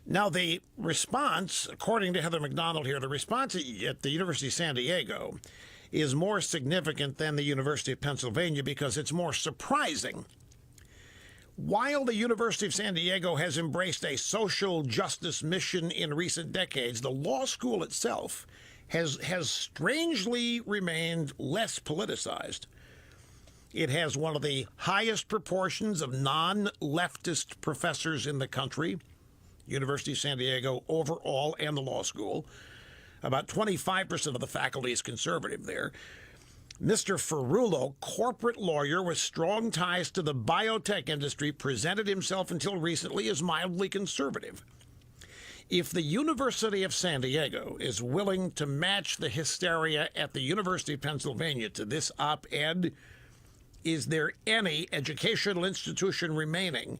Now, the response, according to Heather McDonald here, the response at the University of San Diego is more significant than the University of Pennsylvania because it's more surprising. While the University of San Diego has embraced a social justice mission in recent decades, the law school itself has strangely remained less politicized. It has one of the highest proportions of non-leftist professors in the country, University of San Diego overall and the law school. About 25% of the faculty is conservative there. Mr. Ferrullo, corporate lawyer with strong ties to the biotech industry, presented himself until recently as mildly conservative. If the University of San Diego is willing to match the hysteria at the University of Pennsylvania to this op-ed, is there any educational institution remaining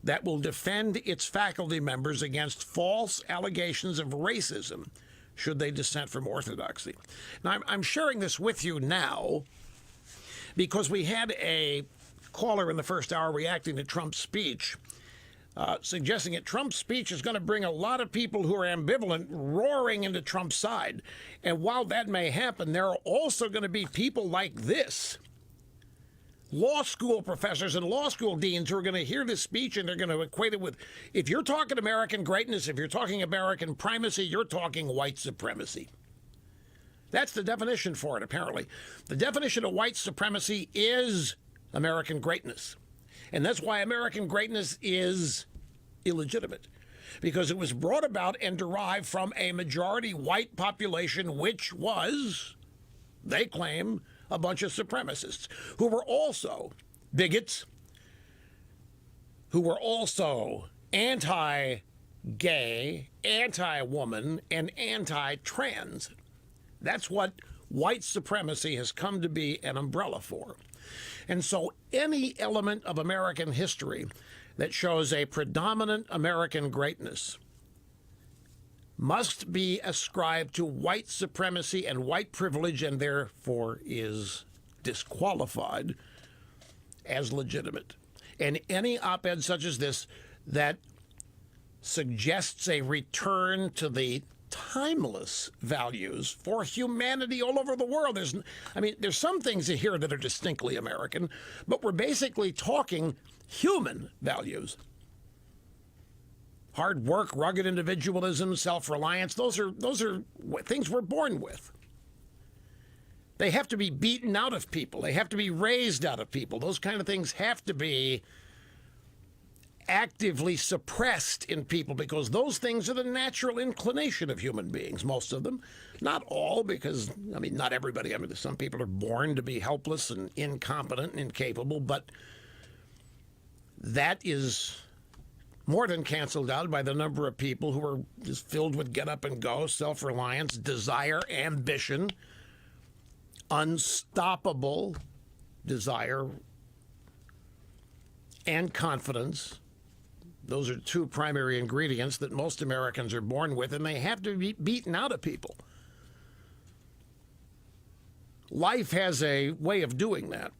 that will defend its faculty members against false allegations of racism should they dissent from orthodoxy? Now, I'm sharing this with you now because we had a caller in the first hour reacting to Trump's speech, suggesting that Trump's speech is going to bring a lot of people who are ambivalent roaring into Trump's side. And while that may happen, there are also going to be people like this, law school professors and law school deans, who are going to hear this speech and they're going to equate it with, if you're talking American greatness, if you're talking American primacy, you're talking white supremacy. That's the definition for it, apparently. The definition of white supremacy is American greatness. And that's why American greatness is illegitimate, because it was brought about and derived from a majority white population, which was, they claim, a bunch of supremacists who were also bigots, who were also anti-gay, anti-woman, and anti-trans. That's what white supremacy has come to be an umbrella for. And so any element of American history that shows a predominant American greatness must be ascribed to white supremacy and white privilege, and therefore is disqualified as legitimate. And any op-ed such as this that suggests a return to the timeless values for humanity all over the world. There's some things here that are distinctly American, but we're basically talking human values. Hard work, rugged individualism, self-reliance, those are things we're born with. They have to be beaten out of people. They have to be raised out of people. Those kind of things have to be actively suppressed in people, because those things are the natural inclination of human beings, most of them. Not all, because, not everybody. Some people are born to be helpless and incompetent and incapable, but that is more than canceled out by the number of people who are just filled with get up and go, self-reliance, desire, ambition, unstoppable desire, and confidence. Those are two primary ingredients that most Americans are born with, and they have to be beaten out of people. Life has a way of doing that.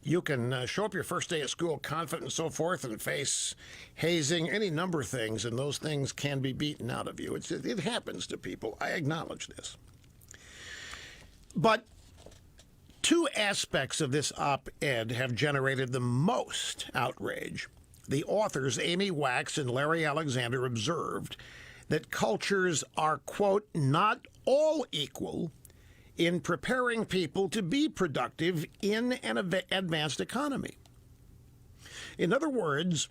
You can show up your first day at school confident and so forth and face hazing, any number of things, and those things can be beaten out of you. It happens to people. I acknowledge this. But two aspects of this op-ed have generated the most outrage. The authors, Amy Wax and Larry Alexander, observed that cultures are, quote, not all equal in preparing people to be productive in an advanced economy. In other words,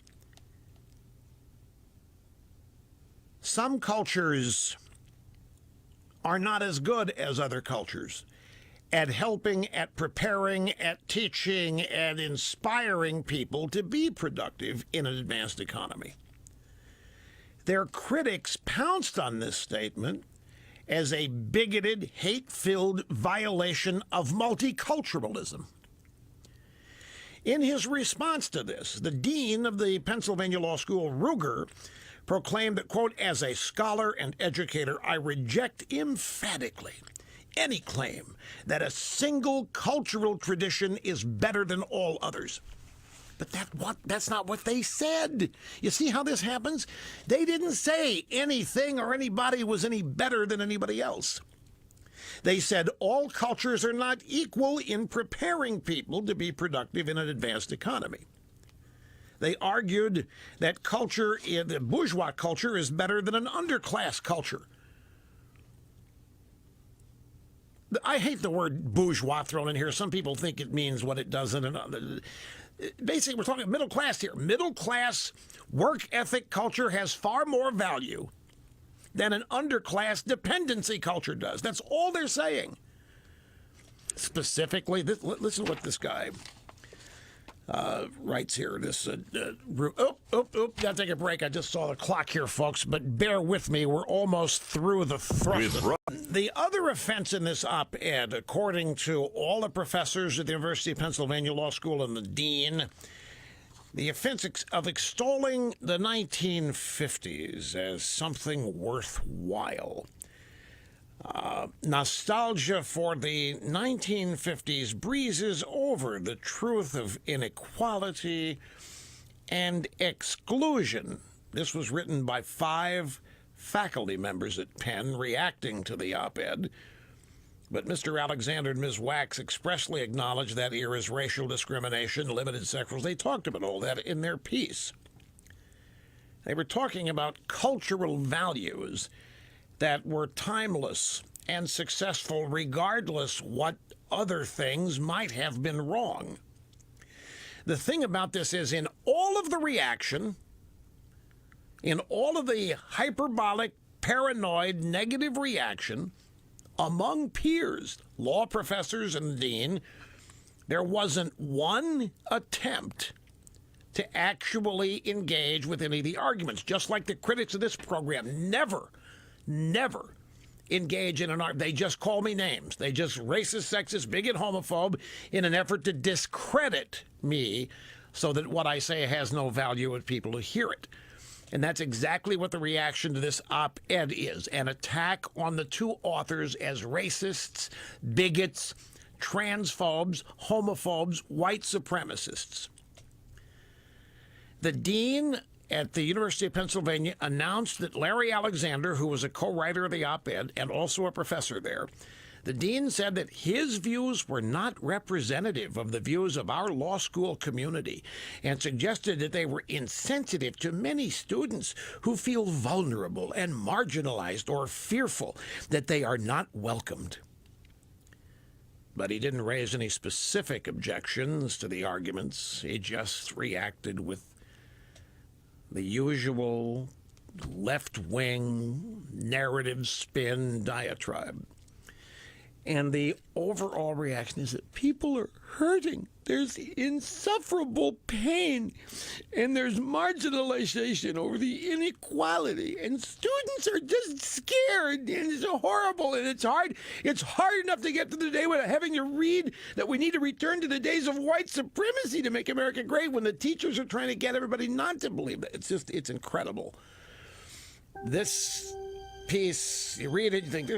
some cultures are not as good as other cultures at helping, at preparing, at teaching, and inspiring people to be productive in an advanced economy. Their critics pounced on this statement as a bigoted, hate-filled violation of multiculturalism. In his response to this, the dean of the Pennsylvania Law School, Ruger, proclaimed that, quote, as a scholar and educator, I reject emphatically any claim that a single cultural tradition is better than all others. But that's not what they said. You see how this happens? They didn't say anything or anybody was any better than anybody else. They said all cultures are not equal in preparing people to be productive in an advanced economy. They argued that the bourgeois culture is better than an underclass culture. I hate the word bourgeois thrown in here. Some people think it means what it doesn't. Basically, we're talking middle class here. Middle class work ethic culture has far more value than an underclass dependency culture does. That's all they're saying. Specifically, listen to what this guy writes here. Gotta take a break. I just saw the clock here, folks, but bear with me. We're almost through the thrust. The other offense in this op-ed, according to all the professors at the University of Pennsylvania Law School and the dean, the offense of extolling the 1950s as something worthwhile. Nostalgia for the 1950s breezes over the truth of inequality and exclusion. This was written by 5 faculty members at Penn reacting to the op-ed. But Mr. Alexander and Ms. Wax expressly acknowledged that era's racial discrimination, limited sex. They talked about all that in their piece. They were talking about cultural values that were timeless and successful regardless what other things might have been wrong. The thing about this is in all of the reaction, in all of the hyperbolic, paranoid, negative reaction among peers, law professors and the dean, there wasn't one attempt to actually engage with any of the arguments, just like the critics of this program never engage in an argument. They just call me names. They just racist, sexist, bigot, homophobe in an effort to discredit me so that what I say has no value with people who hear it. And that's exactly what the reaction to this op-ed is, an attack on the 2 authors as racists, bigots, transphobes, homophobes, white supremacists. The dean at the University of Pennsylvania announced that Larry Alexander, who was a co-writer of the op-ed and also a professor there, the dean said that his views were not representative of the views of our law school community and suggested that they were insensitive to many students who feel vulnerable and marginalized or fearful that they are not welcomed. But he didn't raise any specific objections to the arguments. He just reacted with the usual left-wing narrative spin diatribe. And the overall reaction is that people are hurting. There's insufferable pain, and there's marginalization over the inequality, and students are just scared, and it's horrible, and it's hard. It's hard enough to get to the day without having to read that we need to return to the days of white supremacy to make America great when the teachers are trying to get everybody not to believe that. It's incredible. This piece, you read it, you think,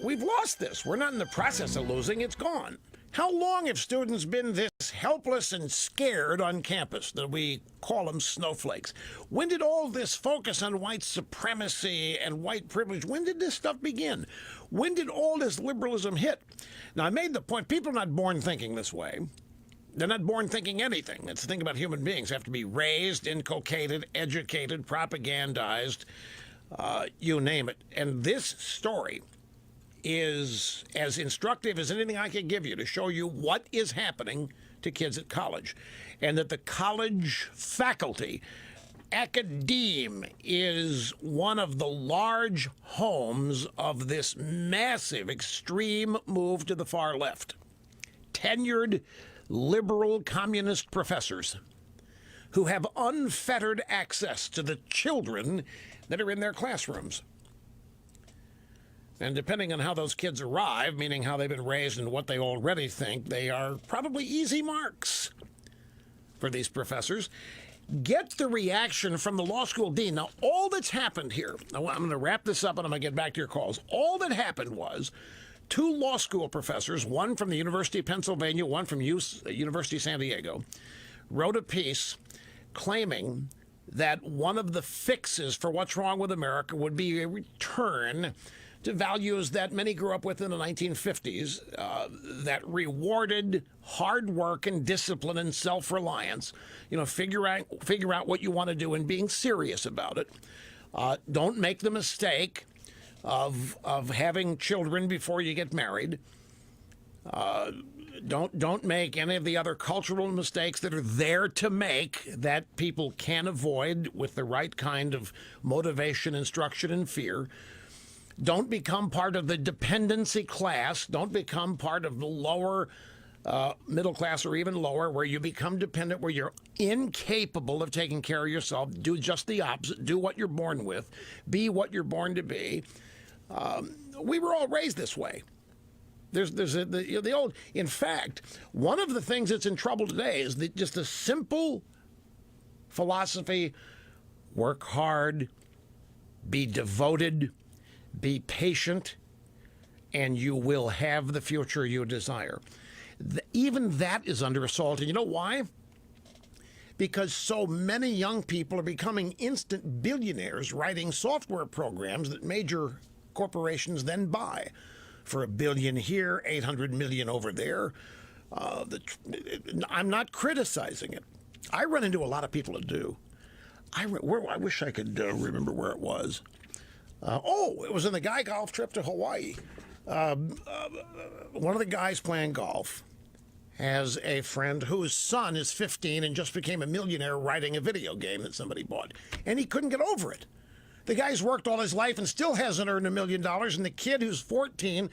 we've lost this. We're not in the process of losing, it's gone. How long have students been this helpless and scared on campus that we call them snowflakes? When did all this focus on white supremacy and white privilege, when did this stuff begin? When did all this liberalism hit? Now, I made the point, people are not born thinking this way. They're not born thinking anything. That's the thing about human beings. They have to be raised, inculcated, educated, propagandized, you name it. And this story is as instructive as anything I can give you to show you what is happening to kids at college, and that the college faculty, academe, is one of the large homes of this massive, extreme move to the far left. Tenured liberal communist professors who have unfettered access to the children that are in their classrooms. And depending on how those kids arrive, meaning how they've been raised and what they already think, they are probably easy marks for these professors. Get the reaction from the law school dean. Now, all that's happened here, I'm going to wrap this up and I'm going to get back to your calls. All that happened was 2 law school professors, one from the University of Pennsylvania, one from University of San Diego, wrote a piece claiming that one of the fixes for what's wrong with America would be a return to values that many grew up with in the 1950s, that rewarded hard work and discipline and self-reliance. You know, figure out what you want to do and being serious about it. Don't make the mistake of having children before you get married. Don't make any of the other cultural mistakes that are there to make that people can avoid with the right kind of motivation, instruction, and fear. Don't become part of the dependency class. Don't become part of the lower middle class or even lower, where you become dependent, where you're incapable of taking care of yourself. Do just the opposite. Do what you're born with. Be what you're born to be. We were all raised this way. The old. In fact, one of the things that's in trouble today is just a simple philosophy: work hard, be devoted, be patient, and you will have the future you desire. Even that is under assault. And you know why? Because so many young people are becoming instant billionaires writing software programs that major corporations then buy for $1 billion here, 800 million over there. I'm not criticizing it. I run into a lot of people that do. I wish I could remember where it was. It was in the guy golf trip to Hawaii. One of the guys playing golf has a friend whose son is 15 and just became a millionaire writing a video game that somebody bought. And he couldn't get over it. The guy's worked all his life and still hasn't earned $1 million. And the kid who's 14,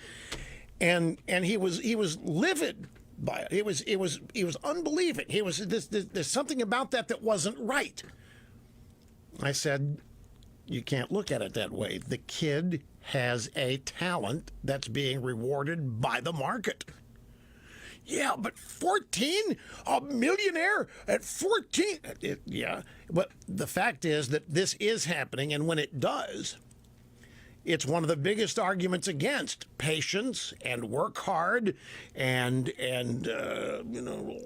and he was livid by it. He was unbelieving. There's something about that wasn't right. I said, you can't look at it that way. The kid has a talent that's being rewarded by the market. Yeah, but 14? A millionaire at 14? Yeah, but the fact is that this is happening, and when it does, it's one of the biggest arguments against patience and work hard and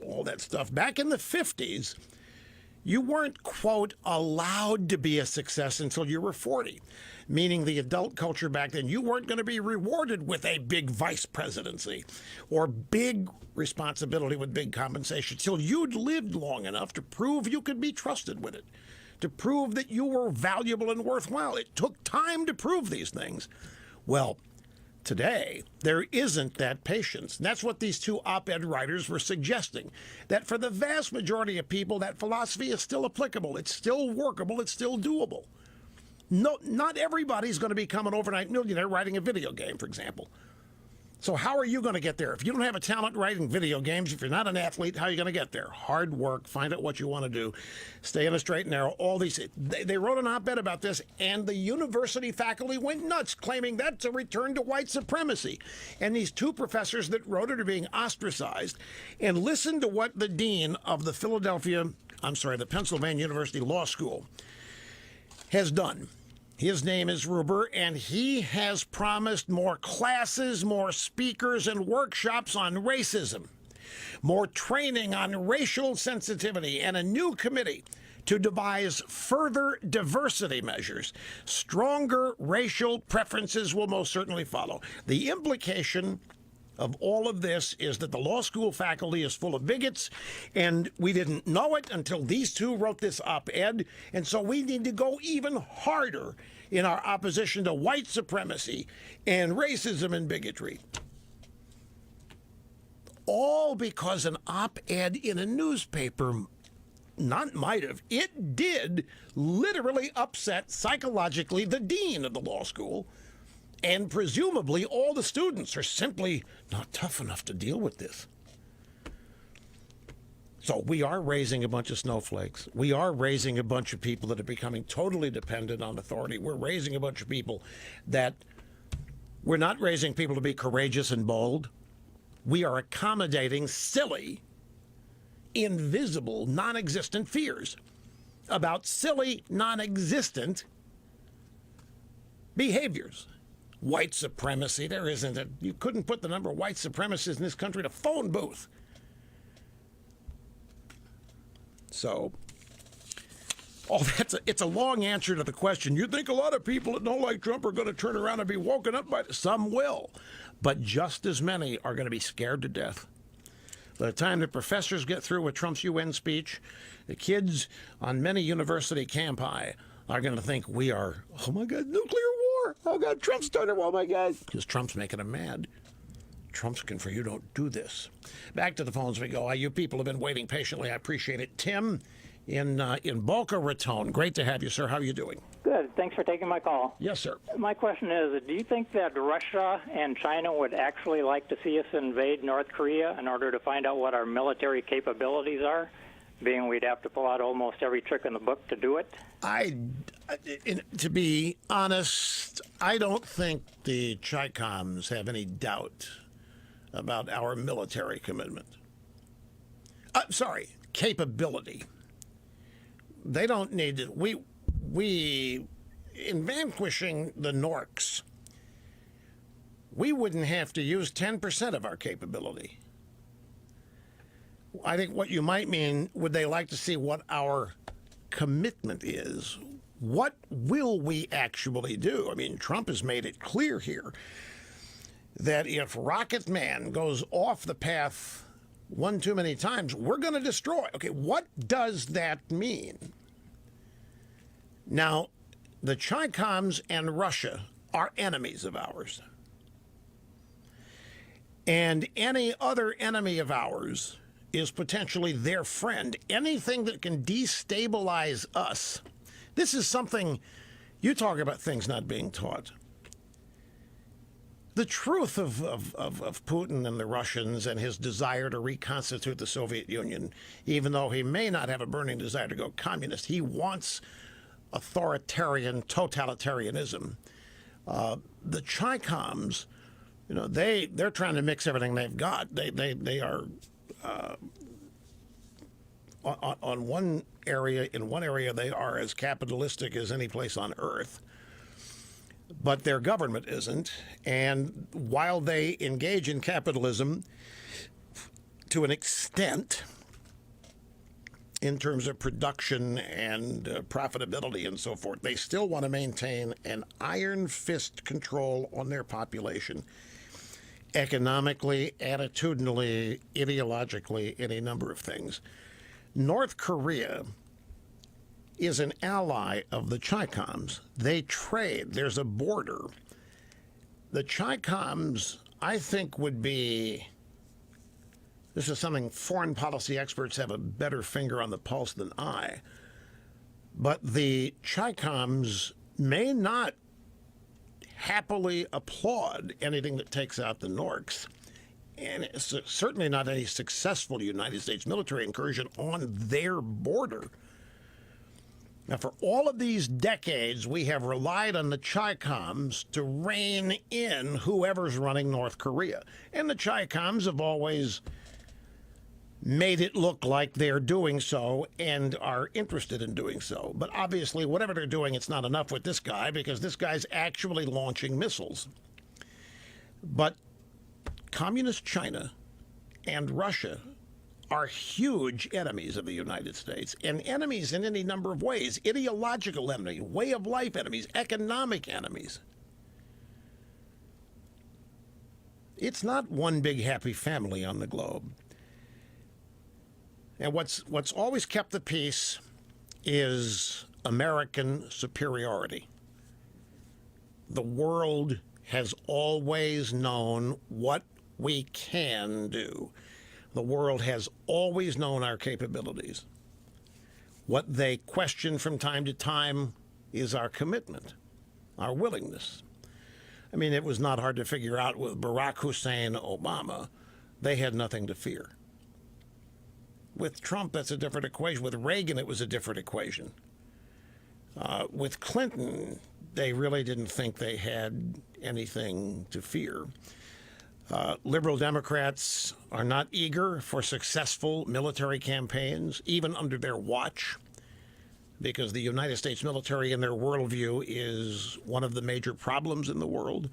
all that stuff. Back in the 50s, you weren't, quote, allowed to be a success until you were 40, meaning the adult culture back then, you weren't going to be rewarded with a big vice presidency or big responsibility with big compensation till you'd lived long enough to prove you could be trusted with it, to prove that you were valuable and worthwhile. It took time to prove these things. Well, today, there isn't that patience. And that's what these two op-ed writers were suggesting, that for the vast majority of people, that philosophy is still applicable. It's still workable. It's still doable. No, not everybody's going to become an overnight millionaire writing a video game, for example. So how are you going to get there? If you don't have a talent writing video games, if you're not an athlete, how are you going to get there? Hard work, find out what you want to do, stay on a straight and narrow, all these. They wrote an op-ed about this, and the university faculty went nuts, claiming that's a return to white supremacy. And these two professors that wrote it are being ostracized. And listen to what the dean of the Pennsylvania University Law School has done. His name is Ruber, and he has promised more classes, more speakers and workshops on racism, more training on racial sensitivity, and a new committee to devise further diversity measures. Stronger racial preferences will most certainly follow. The implication of all of this is that the law school faculty is full of bigots, and we didn't know it until these two wrote this op-ed, and so we need to go even harder in our opposition to white supremacy and racism and bigotry. All because an op-ed in a newspaper it did literally upset psychologically the dean of the law school. And presumably all the students are simply not tough enough to deal with this. So we are raising a bunch of snowflakes. We are raising a bunch of people that are becoming totally dependent on authority. We're raising a bunch of people that we're not raising people to be courageous and bold. We are accommodating silly, invisible, non-existent fears about silly, non-existent behaviors. White supremacy, there isn't a, you couldn't put the number of white supremacists in this country in a phone booth. So, it's a long answer to the question. You think a lot of people that don't like Trump are going to turn around and be woken up by it? Some will, but just as many are going to be scared to death. By the time the professors get through with Trump's UN speech, the kids on many university campi are going to think we are, oh my God, nuclear war. Oh God, Trump started, oh my God. Because Trump's making them mad. Trump's looking for you, don't do this. Back to the phones we go. You people have been waiting patiently. I appreciate it. Tim in Boca Raton. Great to have you, sir. How are you doing? Good. Thanks for taking my call. Yes, sir. My question is, do you think that Russia and China would actually like to see us invade North Korea in order to find out what our military capabilities are, being we'd have to pull out almost every trick in the book to do it? To be honest, I don't think the Chi-Coms have any doubt about our military commitment. Capability. They don't need it. We, in vanquishing the Norks, we wouldn't have to use 10% of our capability. I think what you might mean, would they like to see what our commitment is? What will we actually do? I mean, Trump has made it clear here that if Rocket Man goes off the path one too many times, we're going to destroy. Okay, what does that mean? Now, the Chi-Coms and Russia are enemies of ours. And any other enemy of ours is potentially their friend. Anything that can destabilize us. This is something, you talk about things not being taught. The truth of Putin and the Russians and his desire to reconstitute the Soviet Union, even though he may not have a burning desire to go communist, he wants authoritarian totalitarianism. The Chi-Coms, they're trying to mix everything they've got. They are on one area. In one area, they are as capitalistic as any place on earth. But their government isn't. And while they engage in capitalism to an extent, in terms of production and profitability and so forth, they still want to maintain an iron fist control on their population, economically, attitudinally, ideologically, any number of things. North Korea is an ally of the Chi-Coms. They trade. There's a border. The Chi-Coms, I think, would be... This is something foreign policy experts have a better finger on the pulse than I. But the Chi-Coms may not happily applaud anything that takes out the Norks. And it's certainly not any successful United States military incursion on their border. Now, for all of these decades, we have relied on the Chi-Coms to rein in whoever's running North Korea. And the Chi-Coms have always made it look like they're doing so and are interested in doing so. But obviously, whatever they're doing, it's not enough with this guy, because this guy's actually launching missiles. But Communist China and Russia are huge enemies of the United States, and enemies in any number of ways. Ideological enemies, way of life enemies, economic enemies. It's not one big happy family on the globe. And what's always kept the peace is American superiority. The world has always known what we can do. The world has always known our capabilities. What they question from time to time is our commitment, our willingness. I mean, it was not hard to figure out with Barack Hussein Obama. They had nothing to fear. With Trump, that's a different equation. With Reagan, it was a different equation. With Clinton, they really didn't think they had anything to fear. Liberal Democrats are not eager for successful military campaigns, even under their watch, because the United States military, in their worldview, is one of the major problems in the world.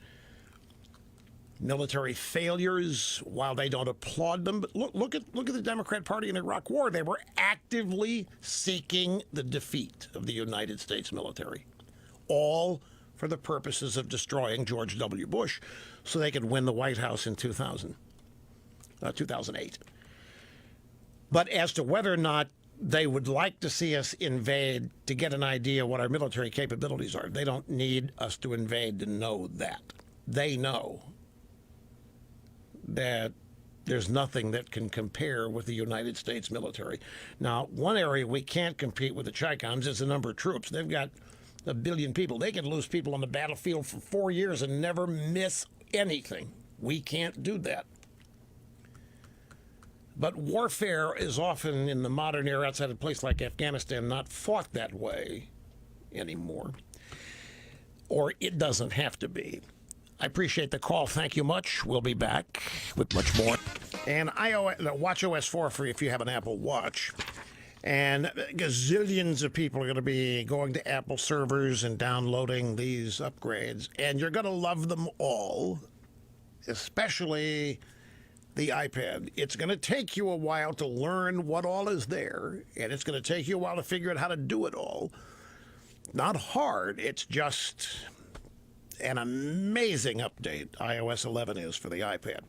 military failures, while they don't applaud them. But look at the Democrat Party in the Iraq War. They were actively seeking the defeat of the United States military, all for the purposes of destroying George W. Bush so they could win the White House in 2008. But as to whether or not they would like to see us invade to get an idea what our military capabilities are, they don't need us to invade to know that. They know that there's nothing that can compare with the United States military. Now, one area we can't compete with the Chi-Coms is the number of troops. They've got 1 billion people. They can lose people on the battlefield for 4 years and never miss anything. We can't do that. But warfare is often, in the modern era, outside a place like Afghanistan, not fought that way anymore. Or it doesn't have to be. I appreciate the call. Thank you much. We'll be back with much more. And watchOS 4 for if you have an Apple Watch. And gazillions of people are going to be going to Apple servers and downloading these upgrades. And you're going to love them all, especially the iPad. It's going to take you a while to learn what all is there, and it's going to take you a while to figure out how to do it all. Not hard. It's just an amazing update, iOS 11 is for the iPad.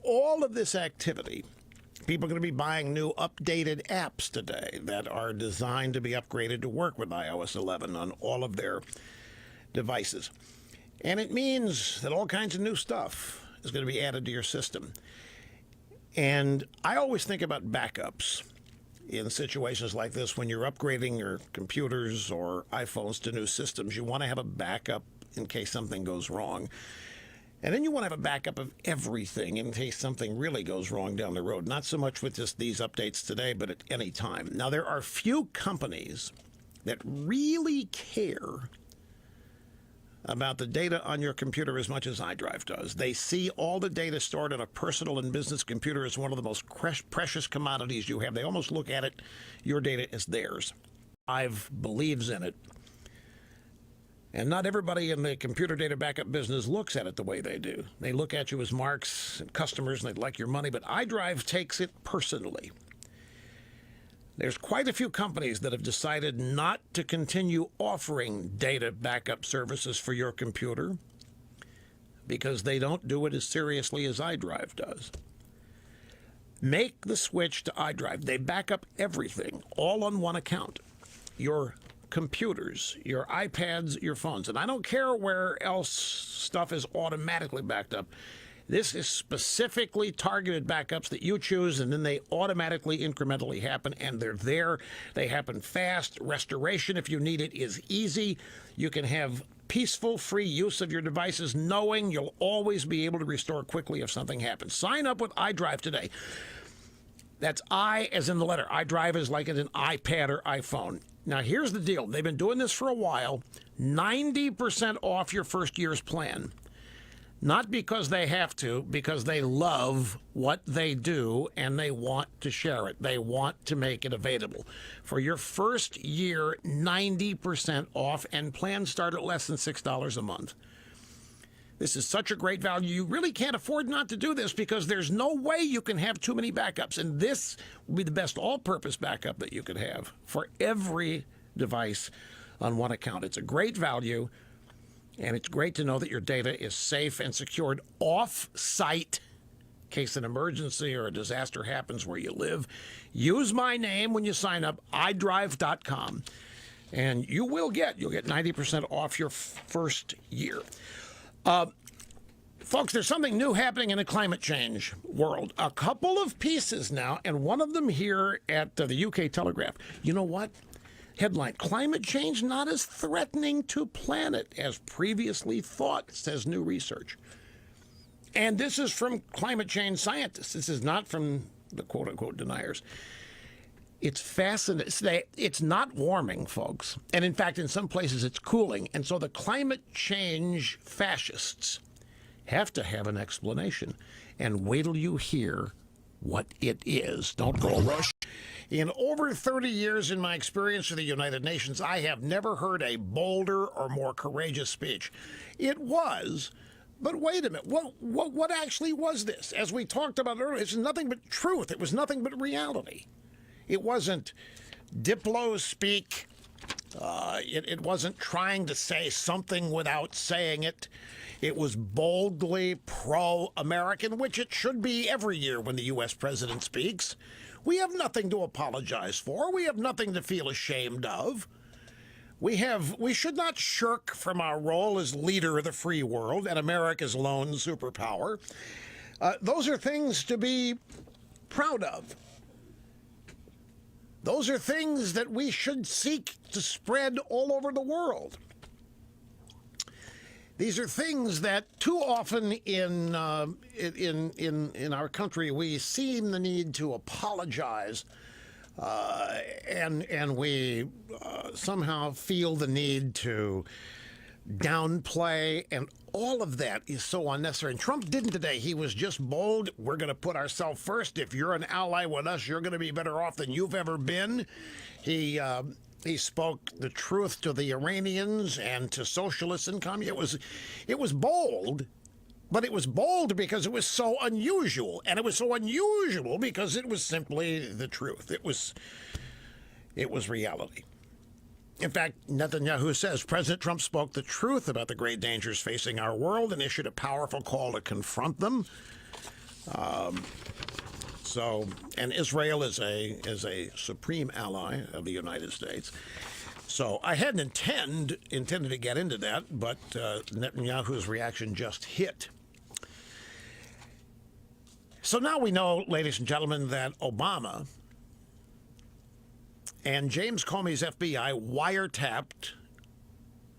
All of this activity, people are going to be buying new updated apps today that are designed to be upgraded to work with iOS 11 on all of their devices. And it means that all kinds of new stuff is going to be added to your system. And I always think about backups in situations like this. When you're upgrading your computers or iPhones to new systems, you want to have a backup in case something goes wrong. And then you want to have a backup of everything in case something really goes wrong down the road. Not so much with just these updates today, but at any time. Now, there are few companies that really care about the data on your computer as much as iDrive does. They see all the data stored on a personal and business computer as one of the most precious commodities you have. They almost look at it, your data, as theirs. iDrive believes in it. And not everybody in the computer data backup business looks at it the way they do. They look at you as marks and customers, and they'd like your money, but iDrive takes it personally. There's quite a few companies that have decided not to continue offering data backup services for your computer because they don't do it as seriously as iDrive does. Make the switch to iDrive. They back up everything, all on one account. Your computers, your iPads, your phones. And I don't care where else stuff is automatically backed up. This is specifically targeted backups that you choose, and then they automatically, incrementally happen, and they're there. They happen fast. Restoration, if you need it, is easy. You can have peaceful, free use of your devices, knowing you'll always be able to restore quickly if something happens. Sign up with iDrive today. That's I as in the letter. iDrive is like an iPad or iPhone. Now, here's the deal. They've been doing this for a while. 90% off your first year's plan. Not because they have to, because they love what they do and they want to share it. They want to make it available. For your first year, 90% off, and plans start at less than $6 a month. This is such a great value. You really can't afford not to do this because there's no way you can have too many backups. And this will be the best all-purpose backup that you could have for every device on one account. It's a great value. And it's great to know that your data is safe and secured off-site in case an emergency or a disaster happens where you live. Use my name when you sign up, iDrive.com, and you'll get 90% off your first year. Folks, there's something new happening in the climate change world. A couple of pieces now, and one of them here at the UK Telegraph. You know what? Headline, climate change not as threatening to planet as previously thought, says new research. And this is from climate change scientists. This is not from the quote-unquote deniers. It's fascinating. It's not warming, folks. And in fact, in some places, it's cooling. And so the climate change fascists have to have an explanation. And wait till you hear what it is. Don't go rush. In over 30 years in my experience with the United Nations, I have never heard a bolder or more courageous speech. It was But wait a minute. What actually was this? As we talked about earlier, it's nothing but truth. It was nothing but reality. It wasn't Diplo speak. It wasn't trying to say something without saying it. It was boldly pro-American, which it should be every year when the U.S. president speaks. We have nothing to apologize for. We have nothing to feel ashamed of. We should not shirk from our role as leader of the free world and America's lone superpower. Those are things to be proud of. Those are things that we should seek to spread all over the world. These are things that too often in our country we seem the need to apologize, and we somehow feel the need to downplay, and all of that is so unnecessary. And Trump didn't today. He was just bold. We're going to put ourselves first. If you're an ally with us, you're going to be better off than you've ever been. He spoke the truth to the Iranians and to socialists and communists. It was bold, but it was bold because it was so unusual, and it was so unusual because it was simply the truth. It was reality. In fact, Netanyahu says President Trump spoke the truth about the great dangers facing our world and issued a powerful call to confront them. And Israel is a supreme ally of the United States. So I hadn't intended to get into that, but Netanyahu's reaction just hit. So now we know, ladies and gentlemen, that Obama and James Comey's FBI wiretapped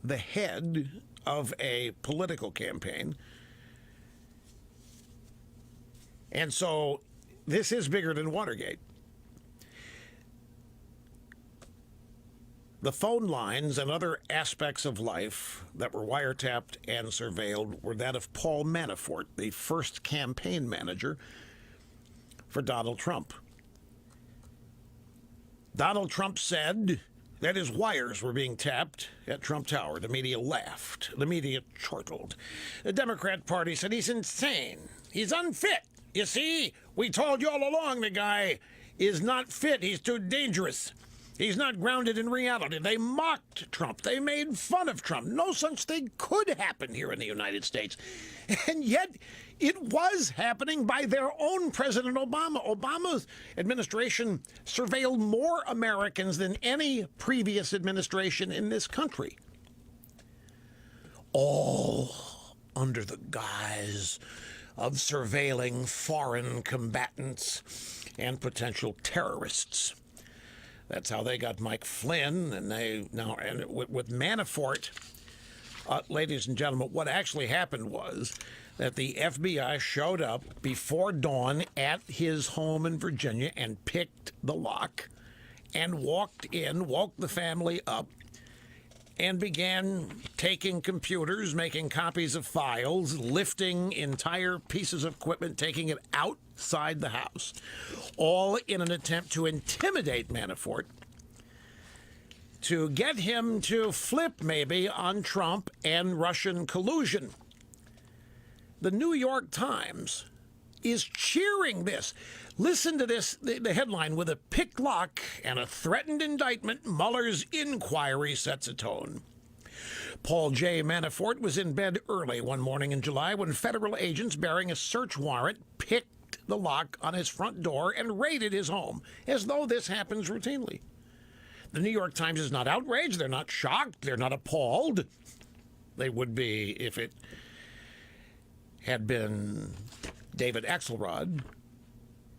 the head of a political campaign. And so this is bigger than Watergate. The phone lines and other aspects of life that were wiretapped and surveilled were that of Paul Manafort, the first campaign manager for Donald Trump. Donald Trump said that his wires were being tapped at Trump Tower. The media laughed. The media chortled. The Democrat Party said he's insane. He's unfit. You see, we told you all along the guy is not fit. He's too dangerous. He's not grounded in reality. They mocked Trump. They made fun of Trump. No such thing could happen here in the United States. And yet it was happening by their own President Obama. Obama's administration surveilled more Americans than any previous administration in this country. All under the guise of surveilling foreign combatants and potential terrorists. That's how they got Mike Flynn, and with Manafort, ladies and gentlemen, what actually happened was that the FBI showed up before dawn at his home in Virginia and picked the lock and walked in, woke the family up, and began taking computers, making copies of files, lifting entire pieces of equipment, taking it outside the house, all in an attempt to intimidate Manafort, to get him to flip maybe on Trump and Russian collusion. The New York Times is cheering this. Listen to this, the headline: with a picked lock and a threatened indictment, Mueller's inquiry sets a tone. Paul J. Manafort was in bed early one morning in July when federal agents bearing a search warrant picked the lock on his front door and raided his home, as though this happens routinely. The New York Times is not outraged. They're not shocked. They're not appalled. They would be if it had been David Axelrod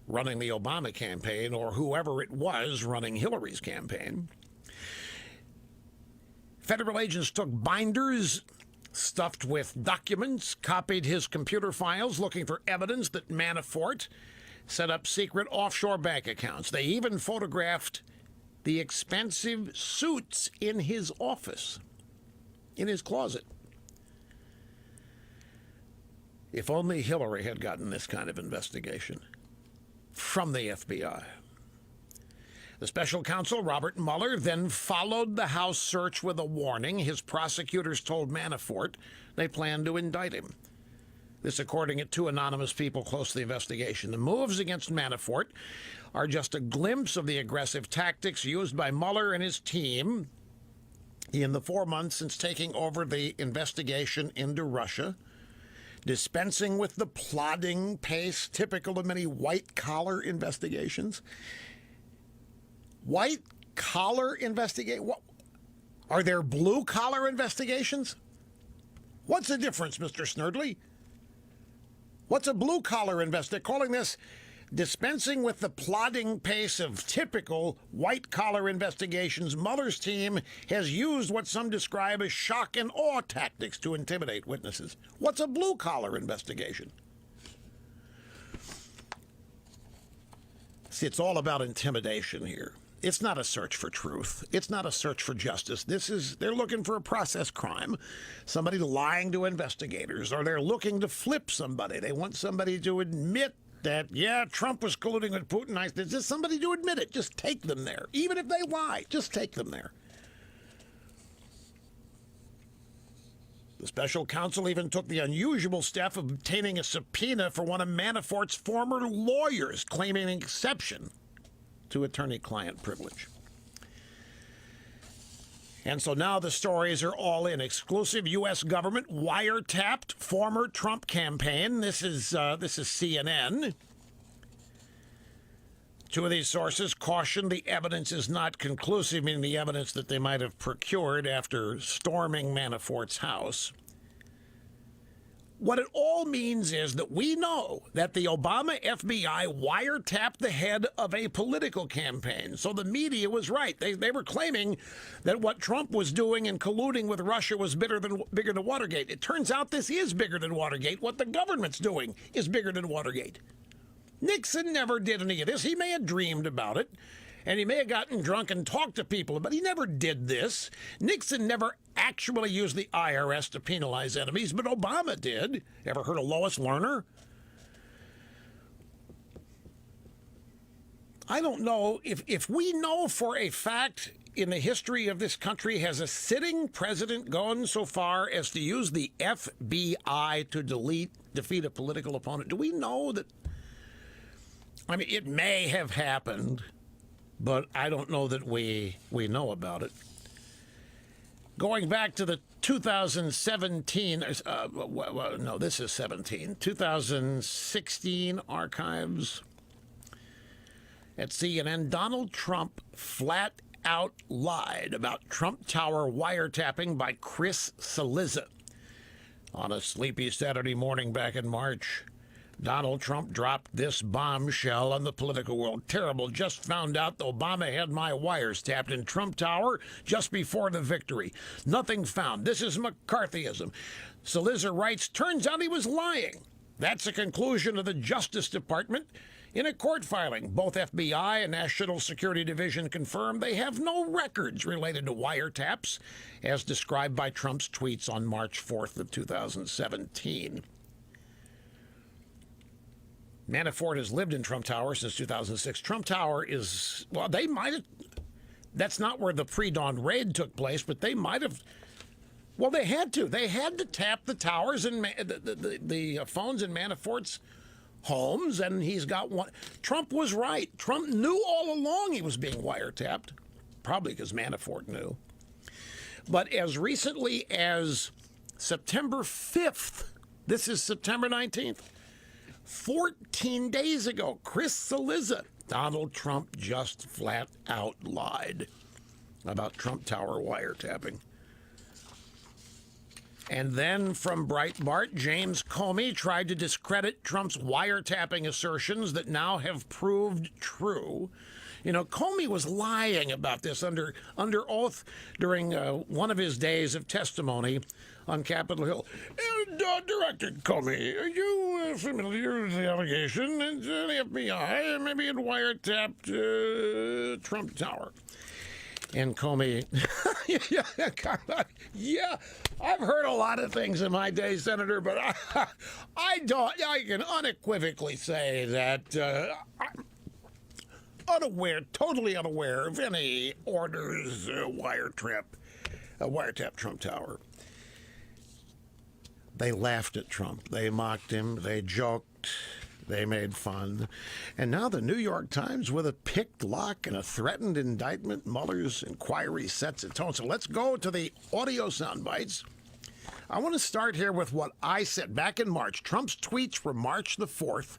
running the Obama campaign, or whoever it was running Hillary's campaign. Federal agents took binders stuffed with documents, copied his computer files, looking for evidence that Manafort set up secret offshore bank accounts. They even photographed the expensive suits in his office, in his closet. If only Hillary had gotten this kind of investigation from the FBI. The special counsel, Robert Mueller, then followed the House search with a warning. His prosecutors told Manafort they planned to indict him. This according to two anonymous people close to the investigation. The moves against Manafort are just a glimpse of the aggressive tactics used by Mueller and his team in the 4 months since taking over the investigation into Russia, dispensing with the plodding pace typical of many white-collar investigations. White-collar investigation? Are there blue-collar investigations? What's the difference, Mr. Snerdley? What's a blue-collar investigation? Calling this dispensing with the plodding pace of typical white-collar investigations. Mueller's team has used what some describe as shock and awe tactics to intimidate witnesses. What's a blue-collar investigation? See, it's all about intimidation here. It's not a search for truth. It's not a search for justice. They're looking for a process crime, somebody lying to investigators, or they're looking to flip somebody. They want somebody to admit that, yeah, Trump was colluding with Putin. Just somebody to admit it. Just take them there. Even if they lie, just take them there. The special counsel even took the unusual step of obtaining a subpoena for one of Manafort's former lawyers, claiming an exception to attorney-client privilege. And so now the stories are all in. Exclusive U.S. government wiretapped former Trump campaign. This is CNN. Two of these sources caution the evidence is not conclusive, meaning the evidence that they might have procured after storming Manafort's house. What it all means is that we know that the Obama FBI wiretapped the head of a political campaign. So the media was right. They were claiming that what Trump was doing and colluding with Russia was bigger than Watergate. It turns out this is bigger than Watergate. What the government's doing is bigger than Watergate. Nixon never did any of this. He may have dreamed about it, and he may have gotten drunk and talked to people, but he never did this. Nixon never actually used the IRS to penalize enemies, but Obama did. Ever heard of Lois Lerner? I don't know if we know for a fact in the history of this country has a sitting president gone so far as to use the FBI to defeat a political opponent. Do we know that? I mean, it may have happened, but I don't know that we know about it. Going back to the 2017, no, this is 17, 2016 archives at CNN, Donald Trump flat out lied about Trump Tower wiretapping by Chris Cillizza. On a sleepy Saturday morning back in March, Donald Trump dropped this bombshell on the political world. Terrible. Just found out that Obama had my wires tapped in Trump Tower just before the victory. Nothing found. This is McCarthyism. Cillizza writes, turns out he was lying. That's a conclusion of the Justice Department in a court filing. Both FBI and National Security Division confirmed they have no records related to wiretaps, as described by Trump's tweets on March 4th of 2017. Manafort has lived in Trump Tower since 2006. Trump Tower is, well, they might have, that's not where the pre-dawn raid took place, but they might have, well, they had to. They had to tap the towers and the phones in Manafort's homes, and he's got one. Trump was right. Trump knew all along he was being wiretapped, probably because Manafort knew. But as recently as September 5th, this is September 19th, 14 days ago, Chris Cillizza, Donald Trump just flat out lied about Trump Tower wiretapping. And then from Breitbart, James Comey tried to discredit Trump's wiretapping assertions that now have proved true. You know, Comey was lying about this under oath during one of his days of testimony on Capitol Hill. Director Comey, are you familiar with the allegation that the FBI maybe had wiretapped Trump Tower? And Comey, yeah, I've heard a lot of things in my day, Senator, but I can unequivocally say that I'm totally unaware of any orders wiretap Trump Tower. They laughed at Trump. They mocked him. They joked. They made fun. And now the New York Times, with a picked lock and a threatened indictment, Mueller's inquiry sets its tone. So let's go to the audio sound bites. I want to start here with what I said back in March. Trump's tweets from March the 4th,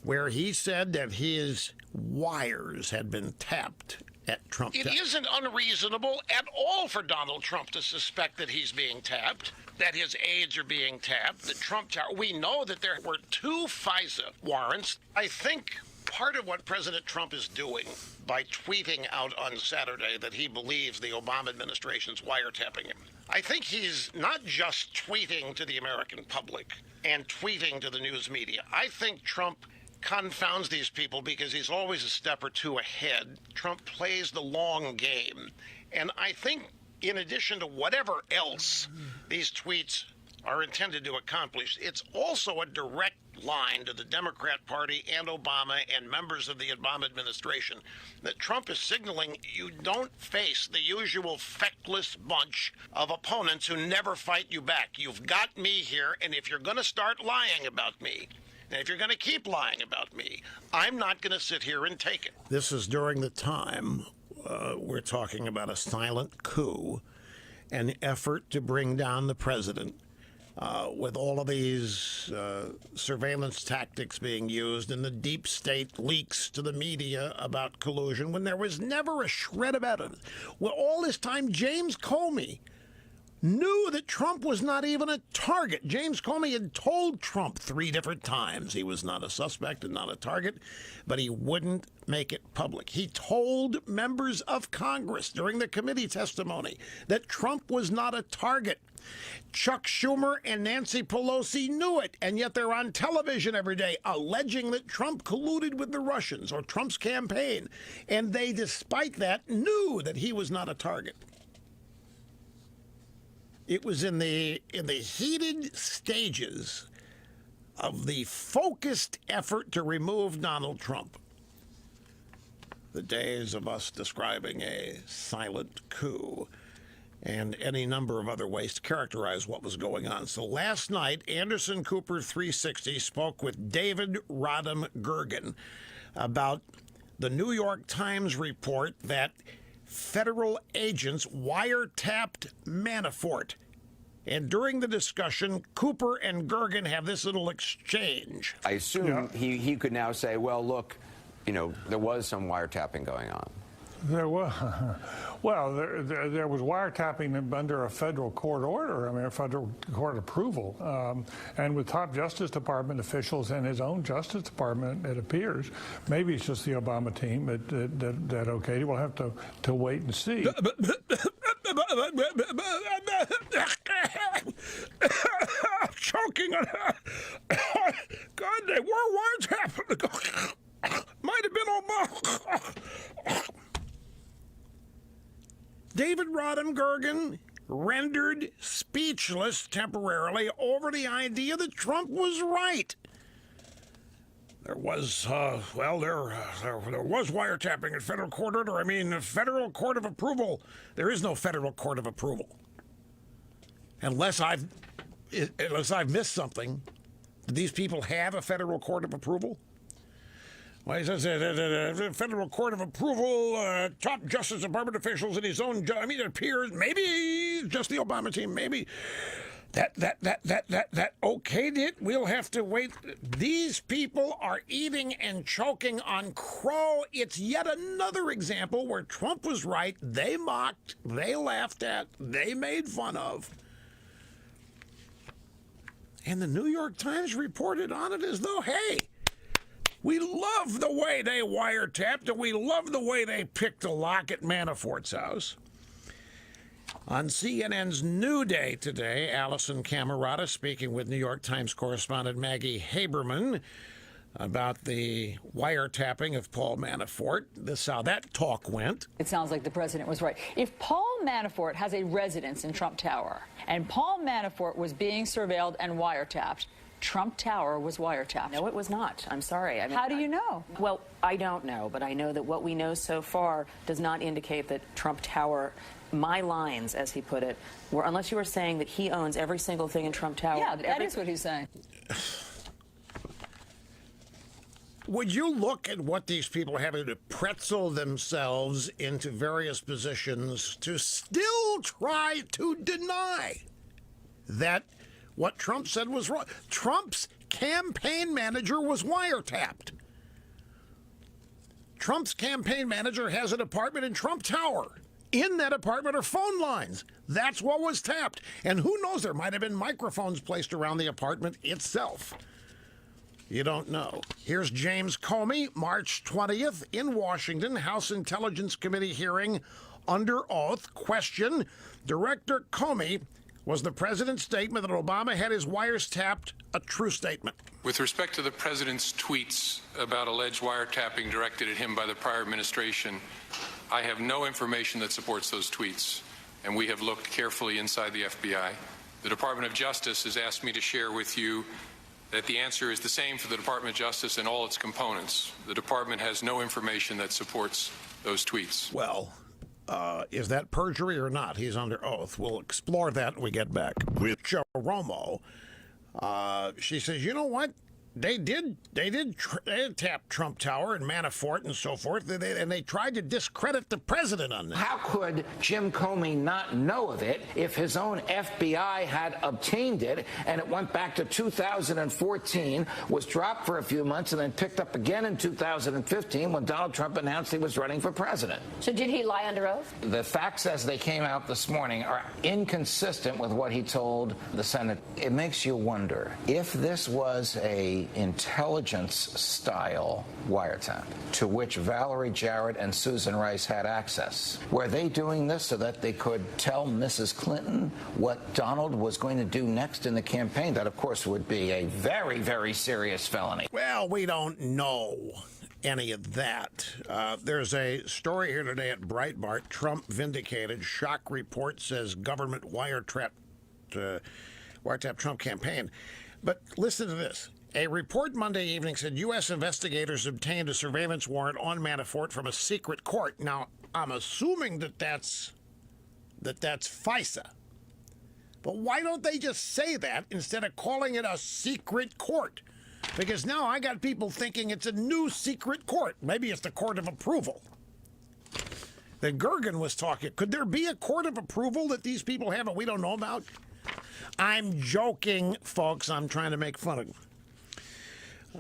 where he said that his wires had been tapped at Trump. It isn't unreasonable at all for Donald Trump to suspect that he's being tapped, that his aides are being tapped, that Trump Tower. We know that there were 2 FISA warrants. I think part of what President Trump is doing by tweeting out on Saturday that he believes the Obama administration's wiretapping him, I think he's not just tweeting to the American public and tweeting to the news media. I think Trump confounds these people because he's always a step or two ahead. Trump plays the long game. And I think in addition to whatever else these tweets are intended to accomplish, it's also a direct line to the Democrat Party and Obama and members of the Obama administration that Trump is signaling you don't face the usual feckless bunch of opponents who never fight you back. You've got me here, and if you're going to start lying about me, and if you're going to keep lying about me, I'm not going to sit here and take it. This is during the time we're talking about a silent coup, an effort to bring down the president, with all of these surveillance tactics being used and the deep state leaks to the media about collusion when there was never a shred about it. Well, all this time, James Comey knew that Trump was not even a target. James Comey had told Trump 3 different times he was not a suspect and not a target, but he wouldn't make it public. He told members of Congress during the committee testimony that Trump was not a target. Chuck Schumer and Nancy Pelosi knew it, and yet they're on television every day alleging that Trump colluded with the Russians or Trump's campaign, and they, despite that, knew that he was not a target. It was in the heated stages of the focused effort to remove Donald Trump, the days of us describing a silent coup, and any number of other ways to characterize what was going on. So last night, Anderson Cooper 360 spoke with David Rodham Gergen about the New York Times report that federal agents wiretapped Manafort. And during the discussion, Cooper and Gergen have this little exchange. I assume he could now say, well, look, you know, there was some wiretapping going on. There was. Well, there was wiretapping under a federal court order, I mean, a federal court approval. And with top Justice Department officials and his own Justice Department, it appears, maybe it's just the Obama team that okayed it. We'll have to wait and see. I'm choking on God, they were wiretapping. Might have been Obama. David Rodham Gergen rendered speechless temporarily over the idea that Trump was right. There was, there was wiretapping at federal court order. I mean, federal court of approval. There is no federal court of approval. Unless I've missed something. Do these people have a federal court of approval? Well, he says federal court of approval, top Justice Department officials in his own. I mean, it appears maybe just the Obama team, maybe that okayed it. We'll have to wait. These people are eating and choking on crow. It's yet another example where Trump was right. They mocked, they laughed at, they made fun of. And the New York Times reported on it as though, hey, we love the way they wiretapped and we love the way they picked a lock at Manafort's house. On CNN's New Day today, Allison Camerata speaking with New York Times correspondent Maggie Haberman about the wiretapping of Paul Manafort. This is how that talk went. It sounds like the president was right. If Paul Manafort has a residence in Trump Tower and Paul Manafort was being surveilled and wiretapped, Trump Tower was wiretapped. No, it was not. I'm sorry. I mean, How do you know? Well, I don't know, but I know that what we know so far does not indicate that Trump Tower, my lines, as he put it, were, unless you were saying that he owns every single thing in Trump Tower. Yeah, that is what he's saying. Would you look at what these people are having to pretzel themselves into various positions to still try to deny that what Trump said was wrong? Trump's campaign manager was wiretapped. Trump's campaign manager has an apartment in Trump Tower. In that apartment are phone lines. That's what was tapped. And who knows, there might have been microphones placed around the apartment itself. You don't know. Here's James Comey, March 20th in Washington, House Intelligence Committee hearing under oath. Question, Director Comey, was the president's statement that Obama had his wires tapped a true statement? With respect to the president's tweets about alleged wiretapping directed at him by the prior administration, I have no information that supports those tweets, and we have looked carefully inside the FBI. The Department of Justice has asked me to share with you that the answer is the same for the Department of Justice and all its components. The department has no information that supports those tweets. Well, is that perjury or not? He's under oath. We'll explore that when we get back. With Joe Romo, she says, you know what? They did tap Trump Tower and Manafort and so forth, and they tried to discredit the president on that. How could Jim Comey not know of it if his own FBI had obtained it and it went back to 2014, was dropped for a few months, and then picked up again in 2015 when Donald Trump announced he was running for president? So did he lie under oath? The facts as they came out this morning are inconsistent with what he told the Senate. It makes you wonder if this was a intelligence-style wiretap to which Valerie Jarrett and Susan Rice had access. Were they doing this so that they could tell Mrs. Clinton what Donald was going to do next in the campaign? That, of course, would be a very, very serious felony. Well, we don't know any of that. There's a story here today at Breitbart. Trump vindicated. Shock report says government wiretapped Trump campaign. But listen to this. A report Monday evening said U.S. investigators obtained a surveillance warrant on Manafort from a secret court. Now, I'm assuming that's FISA. But why don't they just say that instead of calling it a secret court? Because now I got people thinking it's a new secret court. Maybe it's the court of approval. That Gergen was talking. Could there be a court of approval that these people have and we don't know about? I'm joking, folks. I'm trying to make fun of them.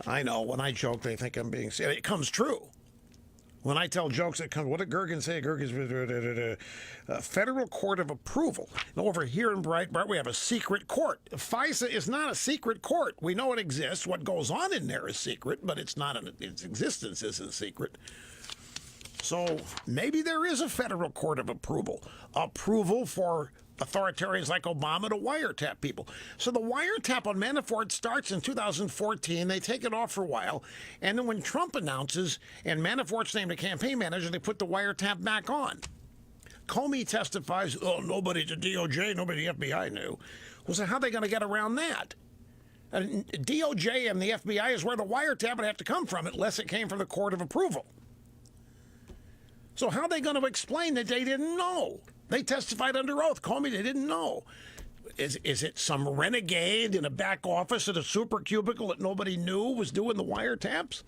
I know, when I joke, they think I'm being serious. It comes true. When I tell jokes, it comes. What did Gergen say? Gergen's federal court of approval. And over here in Breitbart, we have a secret court. FISA is not a secret court. We know it exists. What goes on in there is secret, but it's not. Its existence isn't secret. So maybe there is a federal court of approval. Approval for authoritarians like Obama to wiretap people. So the wiretap on Manafort starts in 2014. They take it off for a while. And then when Trump announces and Manafort's named a campaign manager, they put the wiretap back on. Comey testifies, oh, nobody at the DOJ, nobody at the FBI knew. Well, so how are they going to get around that? And DOJ and the FBI is where the wiretap would have to come from unless it came from the court of approval. So how are they going to explain that they didn't know? They testified under oath. Comey, they didn't know. Is it some renegade in a back office at a super cubicle that nobody knew was doing the wiretaps?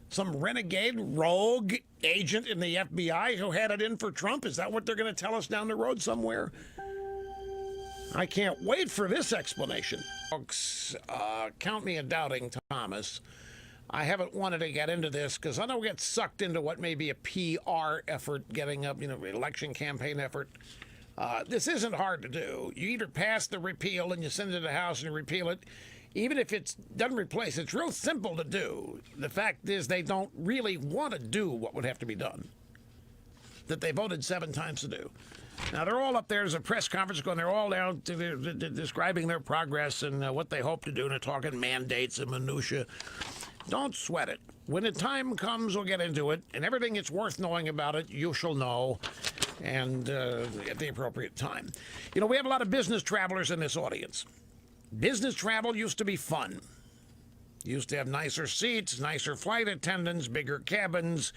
Some renegade rogue agent in the FBI who had it in for Trump? Is that what they're going to tell us down the road somewhere? I can't wait for this explanation. Folks, count me a doubting Thomas. I haven't wanted to get into this because I don't get sucked into what may be a PR effort, getting up, election campaign effort. This isn't hard to do. You either pass the repeal and you send it to the House and you repeal it. Even if it doesn't replace, it's real simple to do. The fact is they don't really want to do what would have to be done, that they voted 7 times to do. Now, they're all up there. There's a press conference going. They're all down describing their progress and what they hope to do, and they're talking mandates and minutia. Don't sweat it. When the time comes, we'll get into it, and everything that's worth knowing about it, you shall know, and at the appropriate time. We have a lot of business travelers in this audience. Business travel used to be fun. Used to have nicer seats, nicer flight attendants, bigger cabins,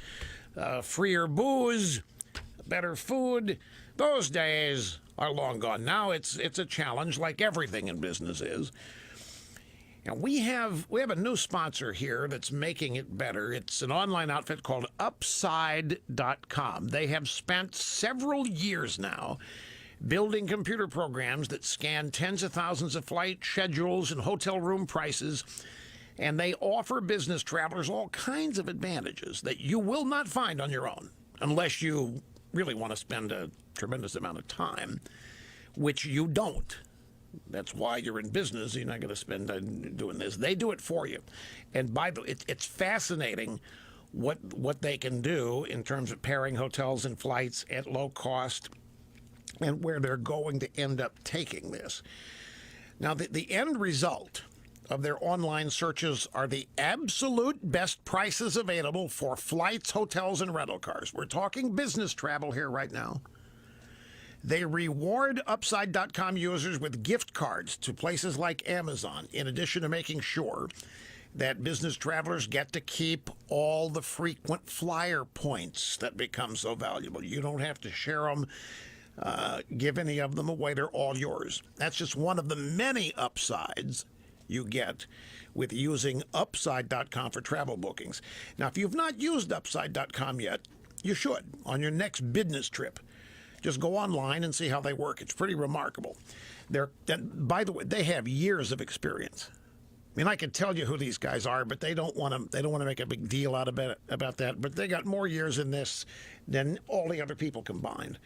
freer booze, better food. Those days are long gone. Now it's a challenge, like everything in business is. And we have a new sponsor here that's making it better. It's an online outfit called Upside.com. They have spent several years now building computer programs that scan tens of thousands of flight schedules and hotel room prices, and they offer business travelers all kinds of advantages that you will not find on your own unless you really want to spend a tremendous amount of time, which you don't. That's why you're in business. You're not going to spend doing this. They do it for you. And by the way, it's fascinating what they can do in terms of pairing hotels and flights at low cost and where they're going to end up taking this. Now, the end result of their online searches are the absolute best prices available for flights, hotels, and rental cars. We're talking business travel here right now. They reward Upside.com users with gift cards to places like Amazon, in addition to making sure that business travelers get to keep all the frequent flyer points that become so valuable. You don't have to share them, give any of them away. They're all yours. That's just one of the many upsides you get with using Upside.com for travel bookings. Now, if you've not used Upside.com yet, you should on your next business trip. Just go online and see how they work. It's pretty remarkable. By the way, they have years of experience. I mean, I could tell you who these guys are, but they don't want to make a big deal out about that. But they got more years in this than all the other people combined.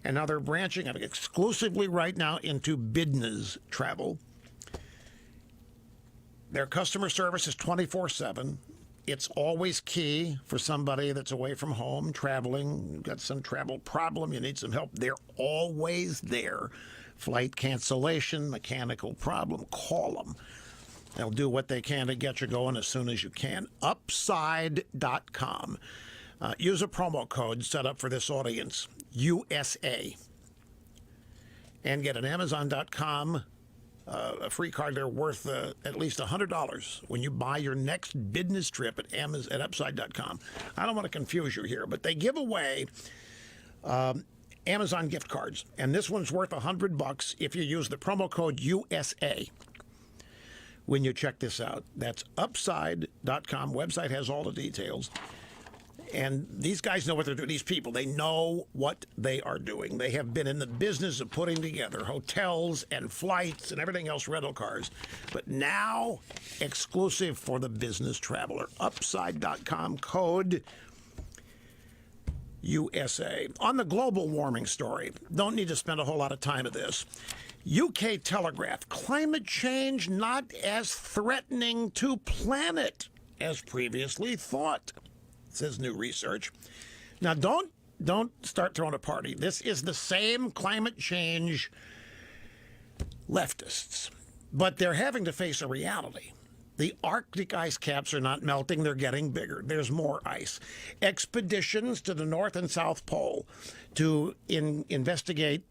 And now they're branching out exclusively right now into business travel. Their customer service is 24/7. It's always key for somebody that's away from home, traveling, you've got some travel problem, you need some help. They're always there. Flight cancellation, mechanical problem, call them. They'll do what they can to get you going as soon as you can. Upside.com. Use a promo code set up for this audience, USA, and get an Amazon.com a free card there worth at least $100 when you buy your next business trip at Upside.com. I don't want to confuse you here, but they give away Amazon gift cards, and this one's worth $100 if you use the promo code USA when you check this out. That's Upside.com. Website has all the details. And these guys know what they're doing. These people, they know what they are doing. They have been in the business of putting together hotels and flights and everything else, rental cars. But now, exclusive for the business traveler. Upside.com, code USA. On the global warming story, don't need to spend a whole lot of time at this. UK Telegraph, climate change not as threatening to planet as previously thought, says new research. Now, don't start throwing a party. This is the same climate change leftists, but they're having to face a reality. The Arctic ice caps are not melting. They're getting bigger. There's more ice. Expeditions to the North and South Pole to investigate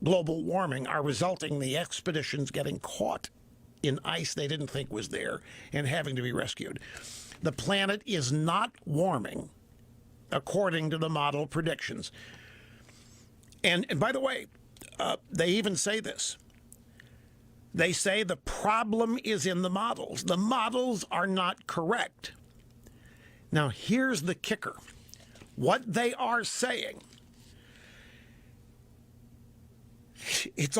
global warming are resulting in the expeditions getting caught in ice they didn't think was there and having to be rescued. The planet is not warming, according to the model predictions. And by the way, they even say this. They say the problem is in the models. The models are not correct. Now, here's the kicker. What they are saying, it's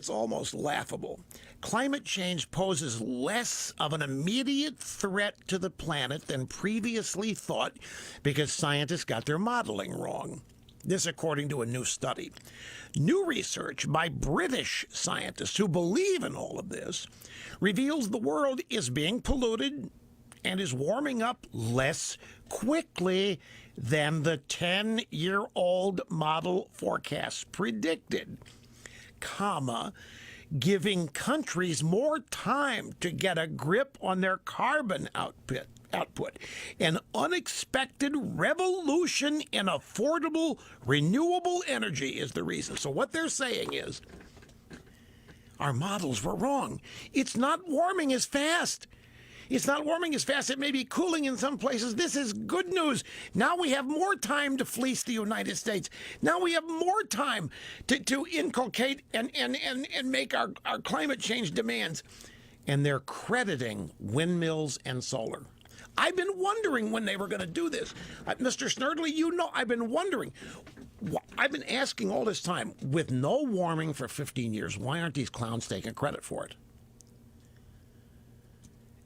almost laughable. Climate change poses less of an immediate threat to the planet than previously thought because scientists got their modeling wrong. This according to a new study. New research by British scientists who believe in all of this reveals the world is being polluted and is warming up less quickly than the 10-year-old model forecasts predicted, giving countries more time to get a grip on their carbon output. An unexpected revolution in affordable, renewable energy is the reason. So what they're saying is, Our models were wrong. It's not warming as fast. It's not warming as fast. It may be cooling in some places. This is good news. Now we have more time to fleece the United States. Now we have more time to inculcate and make our climate change demands. And they're crediting windmills and solar. I've been wondering when they were going to do this. Mr. Snerdley, you know, I've been wondering. I've been asking all this time, with no warming for 15 years, why aren't these clowns taking credit for it?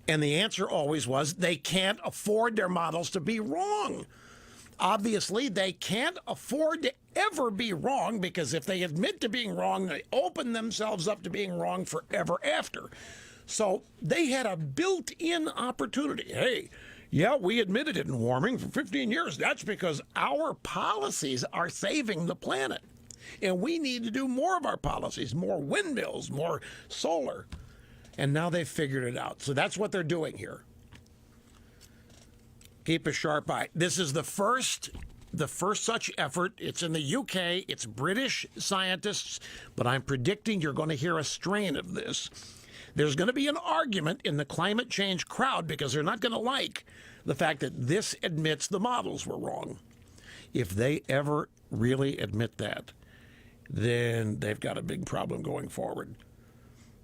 And the answer always was they can't afford their models to be wrong. Obviously, they can't afford to ever be wrong, because if they admit to being wrong, they open themselves up to being wrong forever after. So they had a built-in opportunity. Hey, yeah, we admitted it in warming for 15 years. That's because our policies are saving the planet. And we need to do more of our policies, more windmills, more solar. And now they've figured it out. So that's what they're doing here. Keep a sharp eye. This is the first such effort. It's in the UK. It's British scientists. But I'm predicting you're going to hear a strain of this. There's going to be an argument in the climate change crowd because they're not going to like the fact that this admits the models were wrong. If they ever really admit that, then they've got a big problem going forward.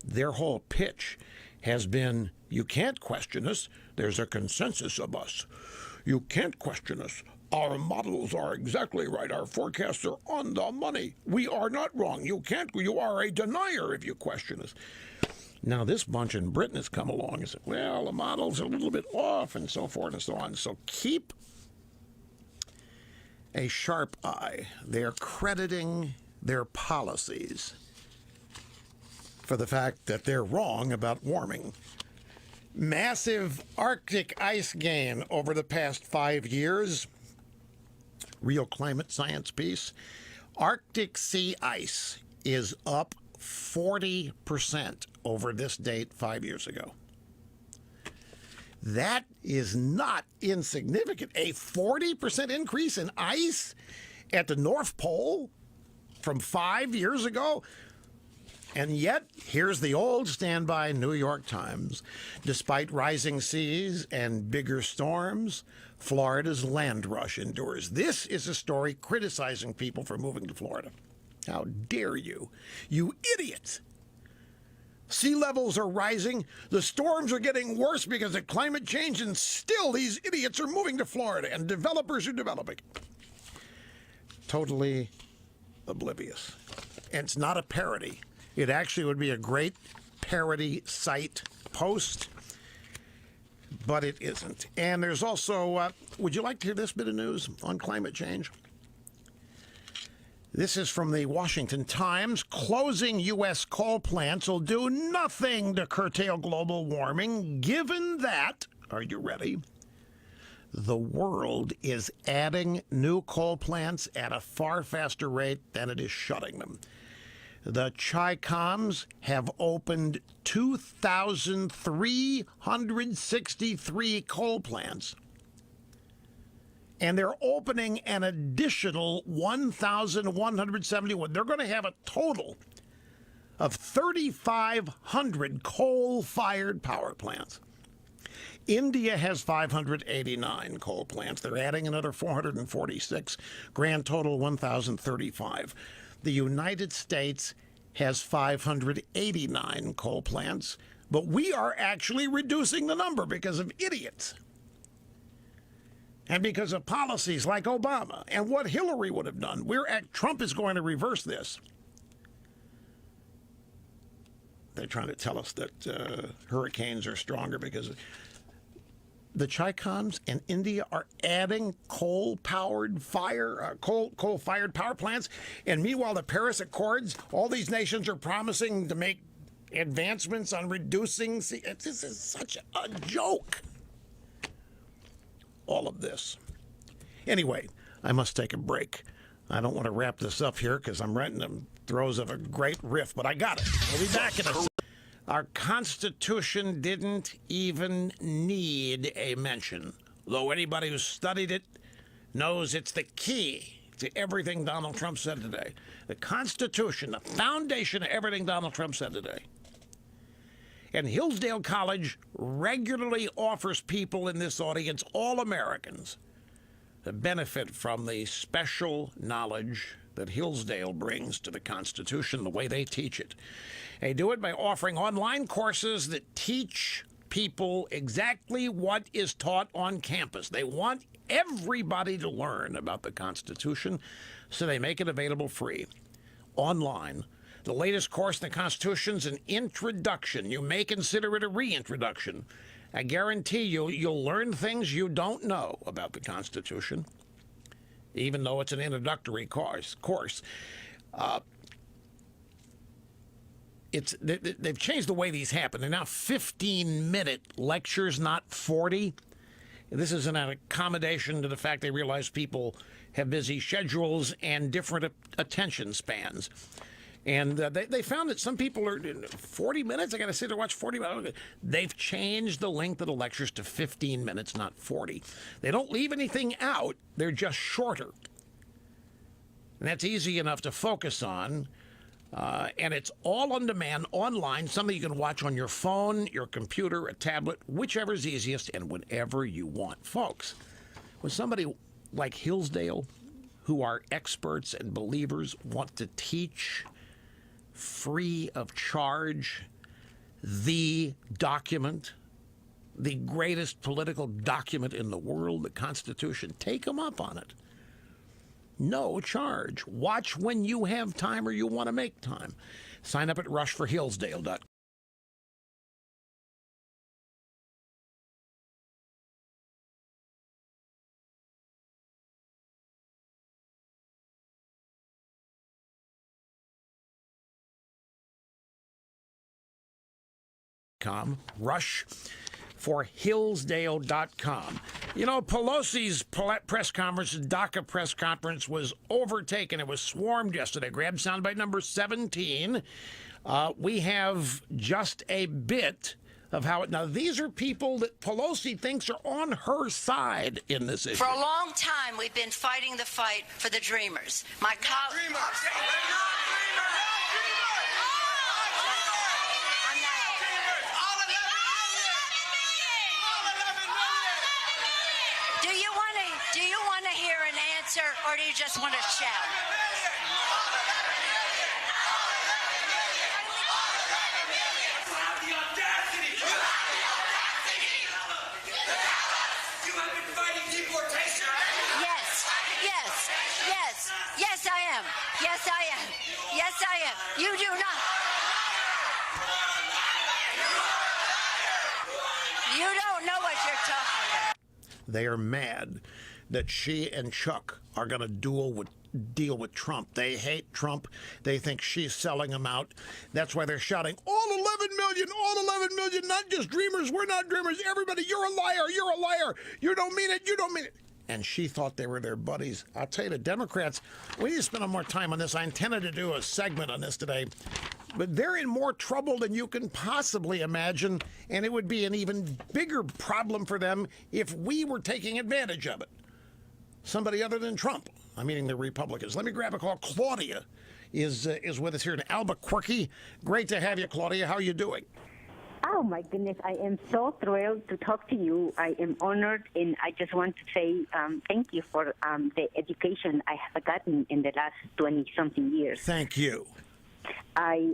Their whole pitch has been, you can't question us. There's a consensus of us. You can't question us. Our models are exactly right. Our forecasts are on the money. We are not wrong. You are a denier if you question us. Now, this bunch in Britain has come along and said, well, the models are a little bit off and so forth and so on. So keep a sharp eye. They're crediting their policies for the fact that they're wrong about warming. Massive Arctic ice gain over the past 5 years. Real climate science piece. Arctic sea ice is up 40% over this date 5 years ago. That is not insignificant. A 40% increase in ice at the North Pole from 5 years ago. And yet, here's the old standby New York Times. Despite rising seas and bigger storms, Florida's land rush endures. This is a story criticizing people for moving to Florida. How dare you? You idiots! Sea levels are rising. The storms are getting worse because of climate change, and still these idiots are moving to Florida, and developers are developing. Totally oblivious. And it's not a parody. It actually would be a great parody site post, but it isn't. And there's also, would you like to hear this bit of news on climate change? This is from the Washington Times. Closing U.S. coal plants will do nothing to curtail global warming, given that, are you ready, the world is adding new coal plants at a far faster rate than it is shutting them. The Chi-Coms have opened 2,363 coal plants, and they're opening an additional 1,171. They're going to have a total of 3,500 coal-fired power plants. India has 589 coal plants. They're adding another 446. Grand total 1,035. The United States has 589 coal plants, but we are actually reducing the number because of idiots. And because of policies like Obama and what Hillary would have done. Trump is going to reverse this. They're trying to tell us that hurricanes are stronger because the Chi-Coms in India are adding coal-fired power plants. And meanwhile, the Paris Accords, all these nations are promising to make advancements on reducing. This is such a joke. All of this. Anyway, I must take a break. I don't want to wrap this up here because I'm right in the throes of a great riff, but I got it. We'll be back in a second. Our Constitution didn't even need a mention, though anybody who's studied it knows it's the key to everything Donald Trump said today. The Constitution, the foundation of everything Donald Trump said today. And Hillsdale College regularly offers people in this audience, all Americans, to benefit from the special knowledge that Hillsdale brings to the Constitution, the way they teach it. They do it by offering online courses that teach people exactly what is taught on campus. They want everybody to learn about the Constitution, so they make it available free, online. The latest course in the Constitution is an introduction. You may consider it a reintroduction. I guarantee you'll learn things you don't know about the Constitution, even though it's an introductory course. They've changed the way these happen. They're now 15-minute lectures, not 40. This is an accommodation to the fact they realize people have busy schedules and different attention spans. And they found that some people are 40 minutes. I got to sit there and watch 40 minutes. They've changed the length of the lectures to 15 minutes, not 40. They don't leave anything out. They're just shorter. And that's easy enough to focus on. And it's all on demand, online, something you can watch on your phone, your computer, a tablet, whichever's easiest and whenever you want. Folks, when somebody like Hillsdale, who are experts and believers, want to teach free of charge the document, the greatest political document in the world, the Constitution, take them up on it. No charge. Watch when you have time or you want to make time. Sign up at rushforhillsdale.com. rushforhillsdale.com. You know, Pelosi's press conference, DACA press conference, was overtaken. It was swarmed yesterday. Grab soundbite number 17. We have just a bit of how it... Now, these are people that Pelosi thinks are on her side in this issue. For a long time, we've been fighting the fight for the Dreamers. My colleagues... Do you want to hear an answer, or do you just want to shout? Yes, I am. Yes, I am. You do not. You don't know what you're talking about. They are mad that she and Chuck are going to deal with Trump. They hate Trump. They think she's selling them out. That's why they're shouting, all 11 million, not just Dreamers. We're not Dreamers. Everybody, you're a liar. You don't mean it. And she thought they were their buddies. I'll tell you, the Democrats, we need to spend more time on this. I intended to do a segment on this today. But they're in more trouble than you can possibly imagine, and it would be an even bigger problem for them if we were taking advantage of it. Somebody other than Trump, I'm meaning the Republicans. Let me grab a call. Claudia is with us here in Albuquerque. Great to have you, Claudia. How are you doing? Oh, my goodness. I am so thrilled to talk to you. I am honored, and I just want to say thank you for the education I have gotten in the last 20-something years. Thank you. I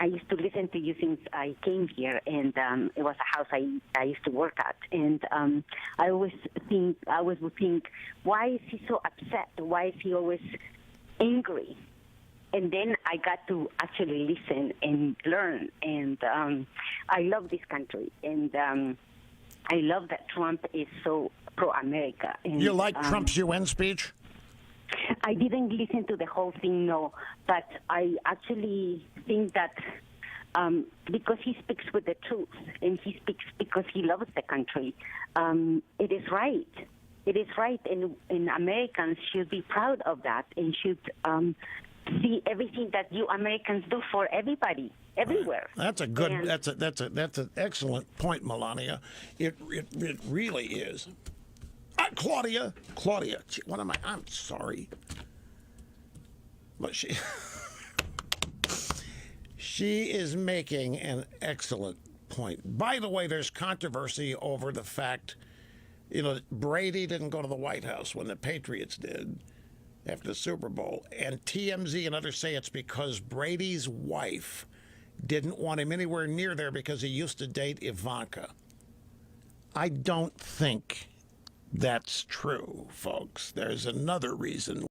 used to listen to you since I came here, and it was a house I used to work at. And I always would think, why is he so upset? Why is he always angry? And then I got to actually listen and learn. And I love this country. And I love that Trump is so pro-America. And, you like Trump's UN speech? I didn't listen to the whole thing, no, but I actually think that because he speaks with the truth and he speaks because he loves the country, it is right. It is right, and Americans should be proud of that and should see everything that you Americans do for everybody, everywhere. That's a good. And that's an excellent point, Melania. It really is. Claudia. What am I? I'm sorry. But she is making an excellent point. By the way, there's controversy over the fact, Brady didn't go to the White House when the Patriots did after the Super Bowl. And TMZ and others say it's because Brady's wife didn't want him anywhere near there because he used to date Ivanka. I don't think that's true, folks. There's another reason.